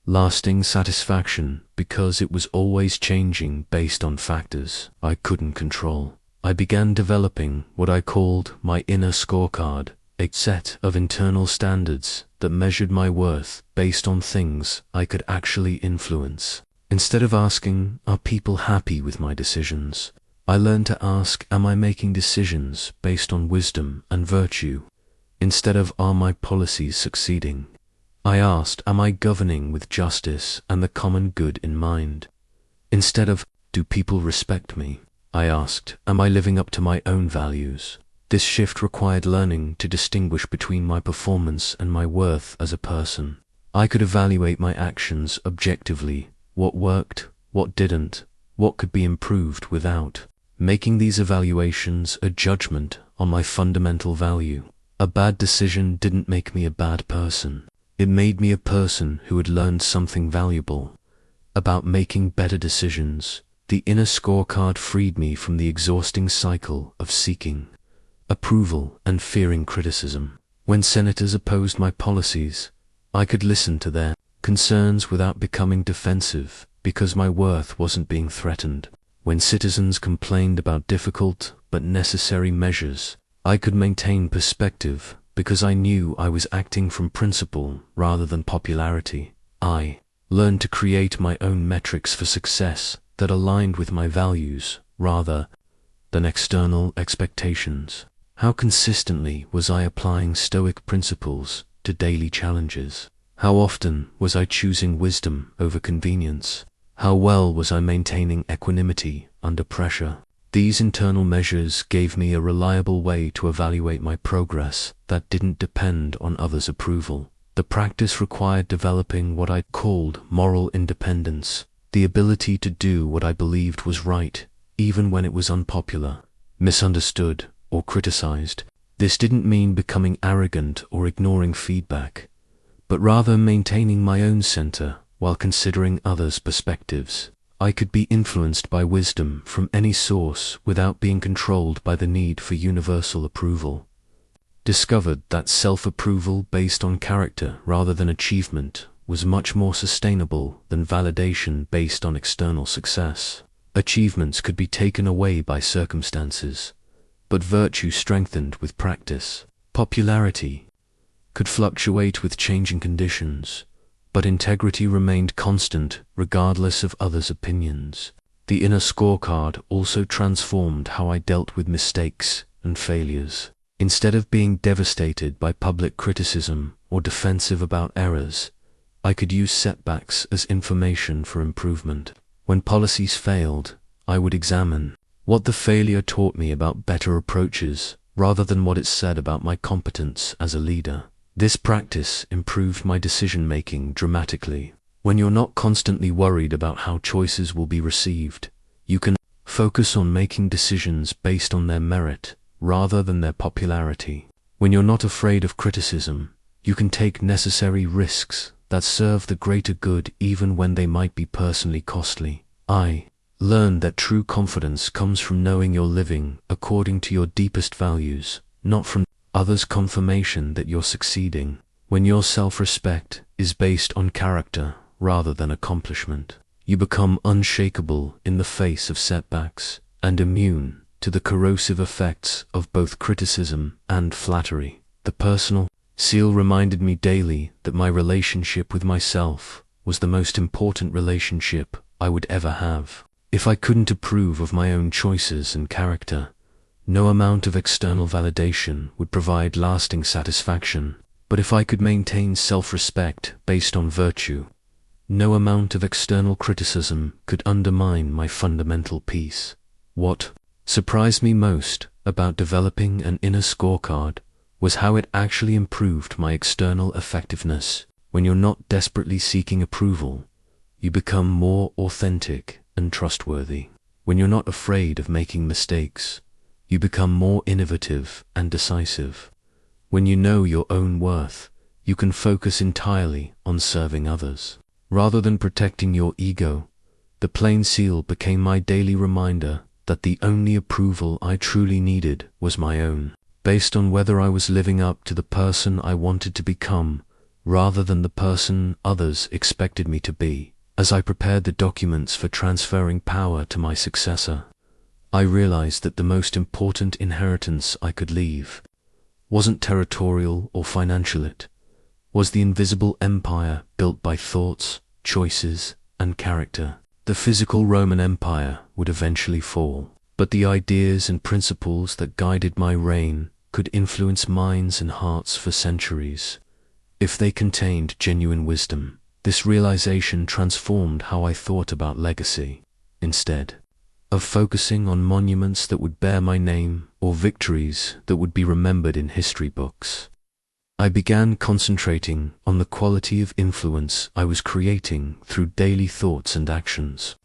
lasting satisfaction because it was always changing based on factors I couldn't control. I began developing what I called my inner scorecard, a set of internal standards that measured my worth based on things I could actually influence. Instead of asking, are people happy with my decisions, I learned to ask, am I making decisions based on wisdom and virtue? Instead of, are my policies succeeding, I asked, am I governing with justice and the common good in mind? Instead of, do people respect me, I asked, am I living up to my own values? This shift required learning to distinguish between my performance and my worth as a person. I could evaluate my actions objectively, what worked, what didn't, what could be improved without making these evaluations a judgment on my fundamental value. A bad decision didn't make me a bad person. It made me a person who had learned something valuable about making better decisions. The inner scorecard freed me from the exhausting cycle of seeking approval and fearing criticism. When senators opposed my policies, I could listen to their concerns without becoming defensive because my worth wasn't being threatened. When citizens complained about difficult but necessary measures, I could maintain perspective because I knew I was acting from principle rather than popularity. I learned to create my own metrics for success that aligned with my values rather than external expectations. How consistently was I applying Stoic principles to daily challenges? How often was I choosing wisdom over convenience? How well was I maintaining equanimity under pressure? These internal measures gave me a reliable way to evaluate my progress that didn't depend on others' approval. The practice required developing what I called moral independence, the ability to do what I believed was right, even when it was unpopular, misunderstood, or criticized. This didn't mean becoming arrogant or ignoring feedback, but rather maintaining my own center while considering others' perspectives. I could be influenced by wisdom from any source without being controlled by the need for universal approval. Discovered that self-approval based on character rather than achievement was much more sustainable than validation based on external success. Achievements could be taken away by circumstances, but virtue strengthened with practice. Popularity could fluctuate with changing conditions, but integrity remained constant regardless of others' opinions. The inner scorecard also transformed how I dealt with mistakes and failures. Instead of being devastated by public criticism or defensive about errors, I could use setbacks as information for improvement. When policies failed, I would examine what the failure taught me about better approaches rather than what it said about my competence as a leader. This practice improved my decision-making dramatically. When you're not constantly worried about how choices will be received, you can focus on making decisions based on their merit rather than their popularity. When you're not afraid of criticism, you can take necessary risks that serve the greater good even when they might be personally costly. I learned that true confidence comes from knowing you're living according to your deepest values, not from others' confirmation that you're succeeding. When your self-respect is based on character rather than accomplishment, you become unshakable in the face of setbacks and immune to the corrosive effects of both criticism and flattery. The personal seal reminded me daily that my relationship with myself was the most important relationship I would ever have. If I couldn't approve of my own choices and character, no amount of external validation would provide lasting satisfaction. But if I could maintain self-respect based on virtue, no amount of external criticism could undermine my fundamental peace. What surprised me most about developing an inner scorecard was how it actually improved my external effectiveness. When you're not desperately seeking approval, you become more authentic and trustworthy. When you're not afraid of making mistakes, you become more innovative and decisive. When you know your own worth, you can focus entirely on serving others. Rather than protecting your ego, the plain seal became my daily reminder that the only approval I truly needed was my own, based on whether I was living up to the person I wanted to become, rather than the person others expected me to be. As I prepared the documents for transferring power to my successor, I realized that the most important inheritance I could leave wasn't territorial or financial. It was the invisible empire built by thoughts, choices, and character. The physical Roman Empire would eventually fall, but the ideas and principles that guided my reign could influence minds and hearts for centuries. If they contained genuine wisdom, this realization transformed how I thought about legacy. Instead of focusing on monuments that would bear my name or victories that would be remembered in history books, I began concentrating on the quality of influence I was creating through daily thoughts and actions.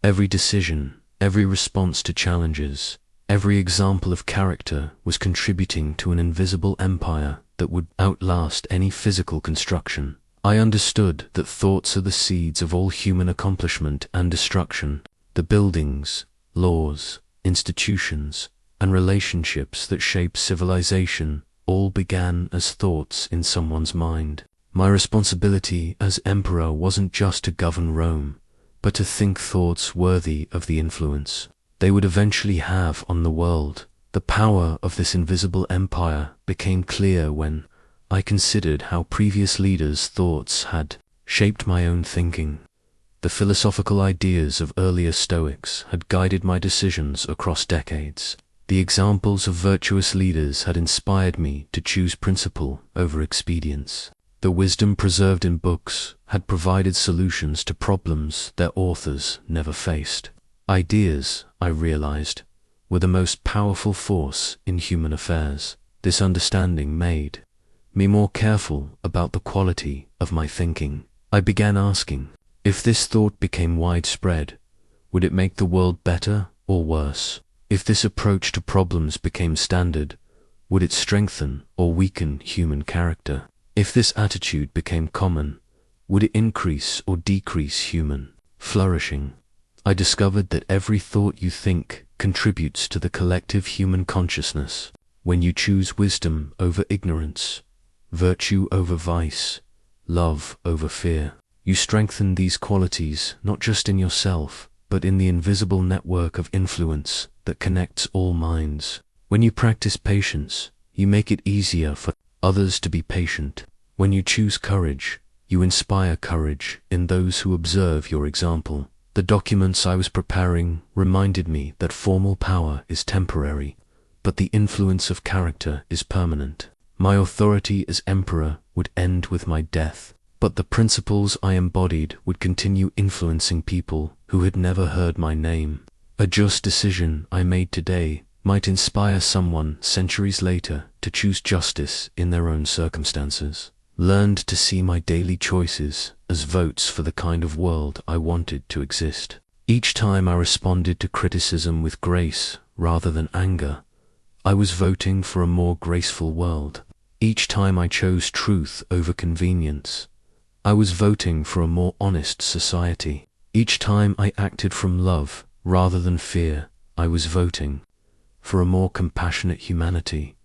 Every decision, every response to challenges, every example of character was contributing to an invisible empire that would outlast any physical construction. I understood that thoughts are the seeds of all human accomplishment and destruction. The buildings, laws, institutions, and relationships that shape civilization all began as thoughts in someone's mind. My responsibility as emperor wasn't just to govern Rome, but to think thoughts worthy of the influence they would eventually have on the world. The power of this invisible empire became clear when I considered how previous leaders' thoughts had shaped my own thinking. The philosophical ideas of earlier Stoics had guided my decisions across decades. The examples of virtuous leaders had inspired me to choose principle over expedience. The wisdom preserved in books had provided solutions to problems their authors never faced. Ideas, I realized, were the most powerful force in human affairs. This understanding made me more careful about the quality of my thinking. I began asking, if this thought became widespread, would it make the world better or worse? If this approach to problems became standard, would it strengthen or weaken human character? If this attitude became common, would it increase or decrease human flourishing? I discovered that every thought you think contributes to the collective human consciousness. When you choose wisdom over ignorance, virtue over vice, love over fear, you strengthen these qualities not just in yourself, but in the invisible network of influence that connects all minds. When you practice patience, you make it easier for others to be patient. When you choose courage, you inspire courage in those who observe your example. The documents I was preparing reminded me that formal power is temporary, but the influence of character is permanent. My authority as emperor would end with my death, but the principles I embodied would continue influencing people who had never heard my name. A just decision I made today might inspire someone centuries later to choose justice in their own circumstances. Learned to see my daily choices as votes for the kind of world I wanted to exist. Each time I responded to criticism with grace rather than anger, I was voting for a more graceful world. Each time I chose truth over convenience, I was voting for a more honest society. Each time I acted from love rather than fear, I was voting for a more compassionate humanity.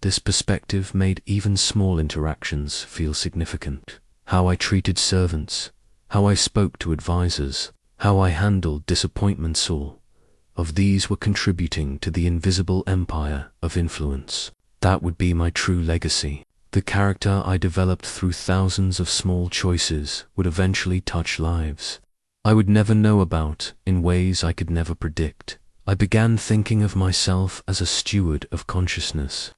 This perspective made even small interactions feel significant. How I treated servants, how I spoke to advisors, how I handled disappointments, all of these were contributing to the invisible empire of influence. That would be my true legacy. The character I developed through thousands of small choices would eventually touch lives I would never know about in ways I could never predict. I began thinking of myself as a steward of consciousness,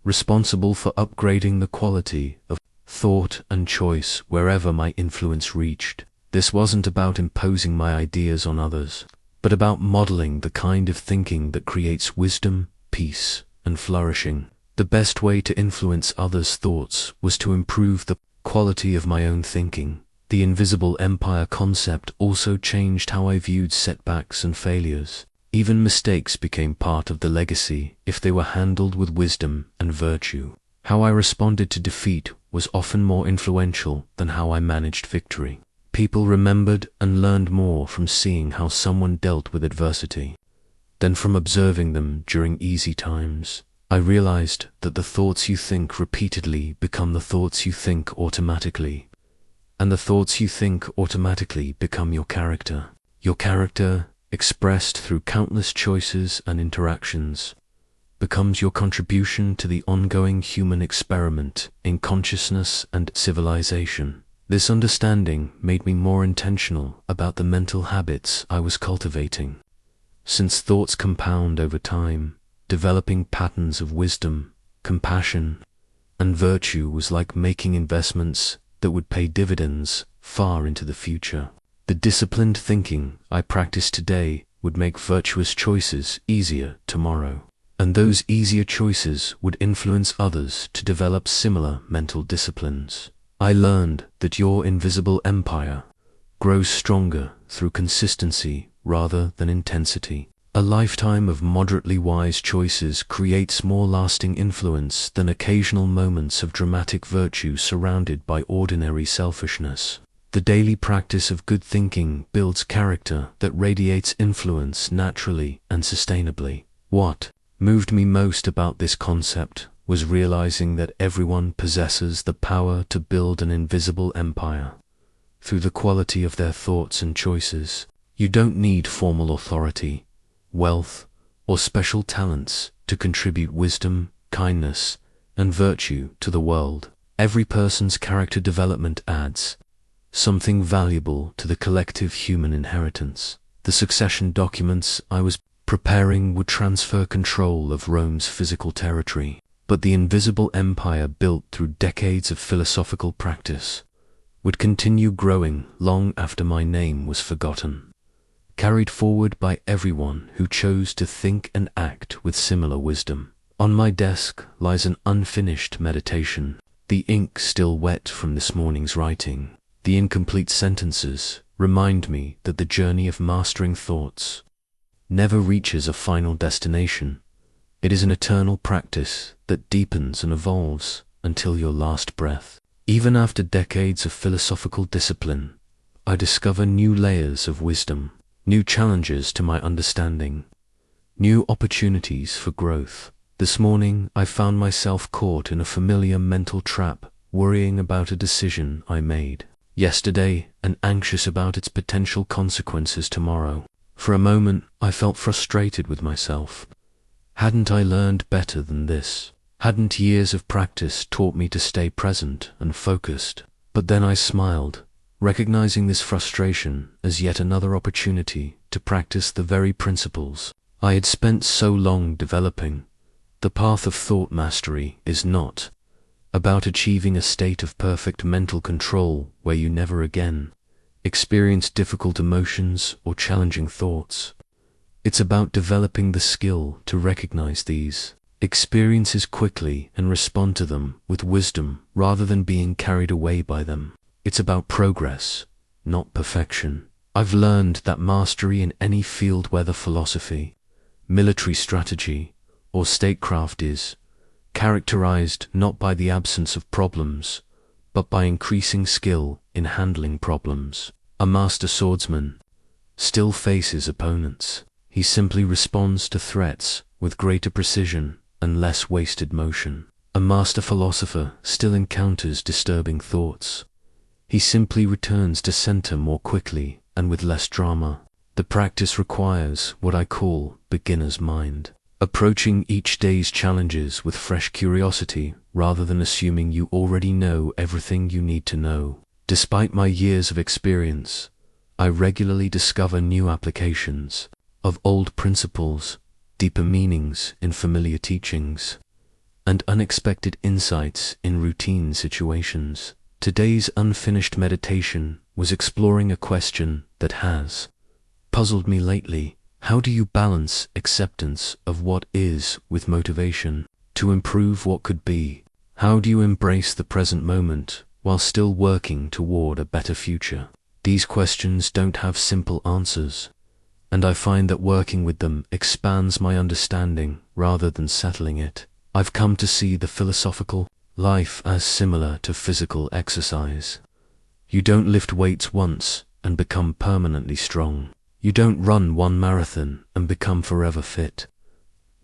responsible for upgrading the quality of thought and choice wherever my influence reached. This wasn't about imposing my ideas on others, but about modeling the kind of thinking that creates wisdom, peace, and flourishing. The best way to influence others' thoughts was to improve the quality of my own thinking. The invisible empire concept also changed how I viewed setbacks and failures. Even mistakes became part of the legacy if they were handled with wisdom and virtue. How I responded to defeat was often more influential than how I managed victory. People remembered and learned more from seeing how someone dealt with adversity than from observing them during easy times. I realized that the thoughts you think repeatedly become the thoughts you think automatically, and the thoughts you think automatically become your character. Your character, expressed through countless choices and interactions, becomes your contribution to the ongoing human experiment in consciousness and civilization. This understanding made me more intentional about the mental habits I was cultivating. Since thoughts compound over time, developing patterns of wisdom, compassion, and virtue was like making investments that would pay dividends far into the future. The disciplined thinking I practice today would make virtuous choices easier tomorrow, and those easier choices would influence others to develop similar mental disciplines. I learned that your invisible empire grows stronger through consistency rather than intensity. A lifetime of moderately wise choices creates more lasting influence than occasional moments of dramatic virtue surrounded by ordinary selfishness. The daily practice of good thinking builds character that radiates influence naturally and sustainably. What moved me most about this concept was realizing that everyone possesses the power to build an invisible empire through the quality of their thoughts and choices. You don't need formal authority, wealth, or special talents to contribute wisdom, kindness, and virtue to the world. Every person's character development adds something valuable to the collective human inheritance. The succession documents I was preparing would transfer control of Rome's physical territory, but the invisible empire built through decades of philosophical practice would continue growing long after my name was forgotten, carried forward by everyone who chose to think and act with similar wisdom. On my desk lies an unfinished meditation. The ink still wet from this morning's writing. The incomplete sentences remind me that the journey of mastering thoughts never reaches a final destination. It is an eternal practice that deepens and evolves until your last breath. Even after decades of philosophical discipline, I discover new layers of wisdom, new challenges to my understanding, new opportunities for growth. This morning, I found myself caught in a familiar mental trap, worrying about a decision I made yesterday and anxious about its potential consequences tomorrow. For a moment, I felt frustrated with myself. Hadn't I learned better than this? Hadn't years of practice taught me to stay present and focused? But then I smiled, recognizing this frustration as yet another opportunity to practice the very principles I had spent so long developing. The path of thought mastery is not about achieving a state of perfect mental control where you never again experience difficult emotions or challenging thoughts. It's about developing the skill to recognize these experiences quickly and respond to them with wisdom rather than being carried away by them. It's about progress, not perfection. I've learned that mastery in any field, whether philosophy, military strategy, or statecraft, is characterized not by the absence of problems, but by increasing skill in handling problems. A master swordsman still faces opponents. He simply responds to threats with greater precision and less wasted motion. A master philosopher still encounters disturbing thoughts. He simply returns to center more quickly and with less drama. The practice requires what I call beginner's mind, approaching each day's challenges with fresh curiosity rather than assuming you already know everything you need to know. Despite my years of experience, I regularly discover new applications of old principles, deeper meanings in familiar teachings, and unexpected insights in routine situations. Today's unfinished meditation was exploring a question that has puzzled me lately. How do you balance acceptance of what is with motivation to improve what could be? How do you embrace the present moment while still working toward a better future? These questions don't have simple answers, and I find that working with them expands my understanding rather than settling it. I've come to see the philosophical life as similar to physical exercise. You don't lift weights once and become permanently strong. You don't run one marathon and become forever fit.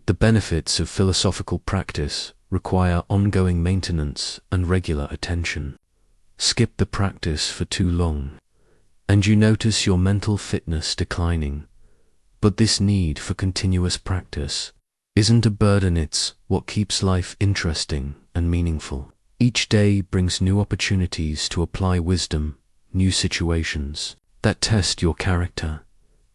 The benefits of philosophical practice require ongoing maintenance and regular attention. Skip the practice for too long, and you notice your mental fitness declining. But this need for continuous practice isn't a burden, it's what keeps life interesting and meaningful. Each day brings new opportunities to apply wisdom, new situations that test your character,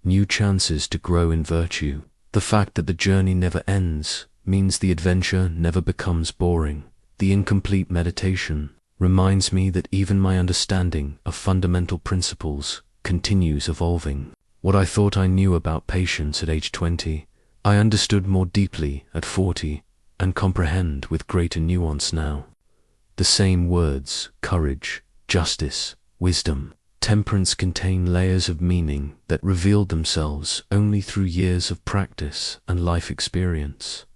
new chances to grow in virtue. The fact that the journey never ends means the adventure never becomes boring. The incomplete meditation reminds me that even my understanding of fundamental principles continues evolving. What I thought I knew about patience at age 20, I understood more deeply at 40 and comprehend with greater nuance now. The same words, courage, justice, wisdom, temperance, contain layers of meaning that revealed themselves only through years of practice and life experience.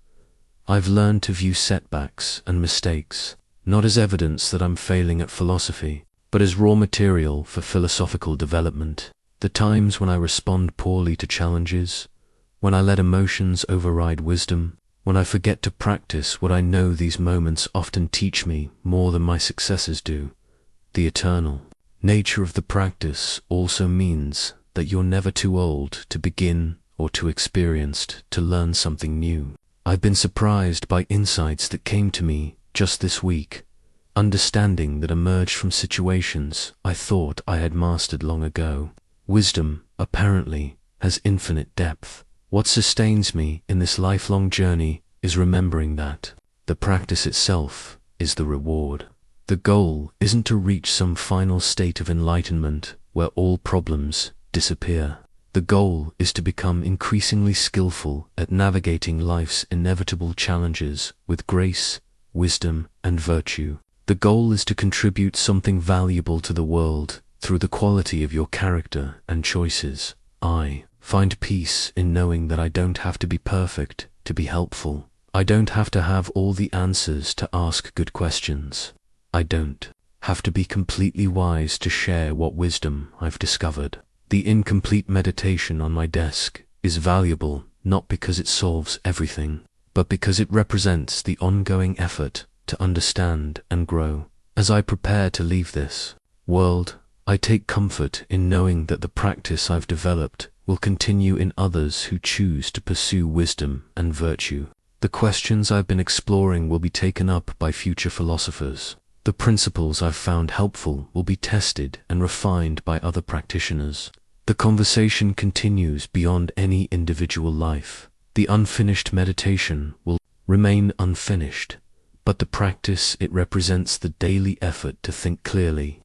I've learned to view setbacks and mistakes not as evidence that I'm failing at philosophy, but as raw material for philosophical development. The times when I respond poorly to challenges, when I let emotions override wisdom, when I forget to practice what I know, these moments often teach me more than my successes do. The eternal nature of the practice also means that you're never too old to begin or too experienced to learn something new. I've been surprised by insights that came to me just this week, understanding that emerged from situations I thought I had mastered long ago. Wisdom, apparently, has infinite depth. What sustains me in this lifelong journey is remembering that the practice itself is the reward. The goal isn't to reach some final state of enlightenment where all problems disappear. The goal is to become increasingly skillful at navigating life's inevitable challenges with grace, wisdom, and virtue. The goal is to contribute something valuable to the world through the quality of your character and choices. I find peace in knowing that I don't have to be perfect to be helpful. I don't have to have all the answers to ask good questions. I don't have to be completely wise to share what wisdom I've discovered. The incomplete meditation on my desk is valuable not because it solves everything, but because it represents the ongoing effort to understand and grow. As I prepare to leave this world, I take comfort in knowing that the practice I've developed will continue in others who choose to pursue wisdom and virtue. The questions I've been exploring will be taken up by future philosophers. The principles I've found helpful will be tested and refined by other practitioners. The conversation continues beyond any individual life. The unfinished meditation will remain unfinished, but the practice it represents the daily effort to think clearly,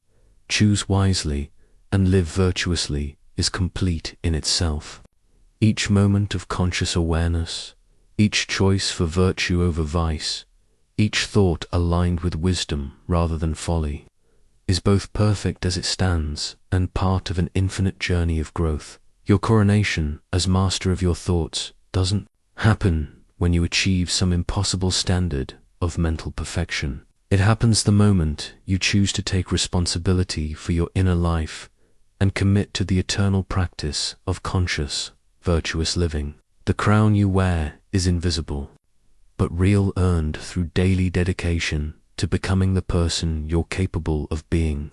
choose wisely, and live virtuously is complete in itself. Each moment of conscious awareness, each choice for virtue over vice, each thought aligned with wisdom rather than folly, is both perfect as it stands and part of an infinite journey of growth. Your coronation as master of your thoughts doesn't happen when you achieve some impossible standard of mental perfection. It happens the moment you choose to take responsibility for your inner life and commit to the eternal practice of conscious, virtuous living. The crown you wear is invisible, but real, earned through daily dedication to becoming the person you're capable of being.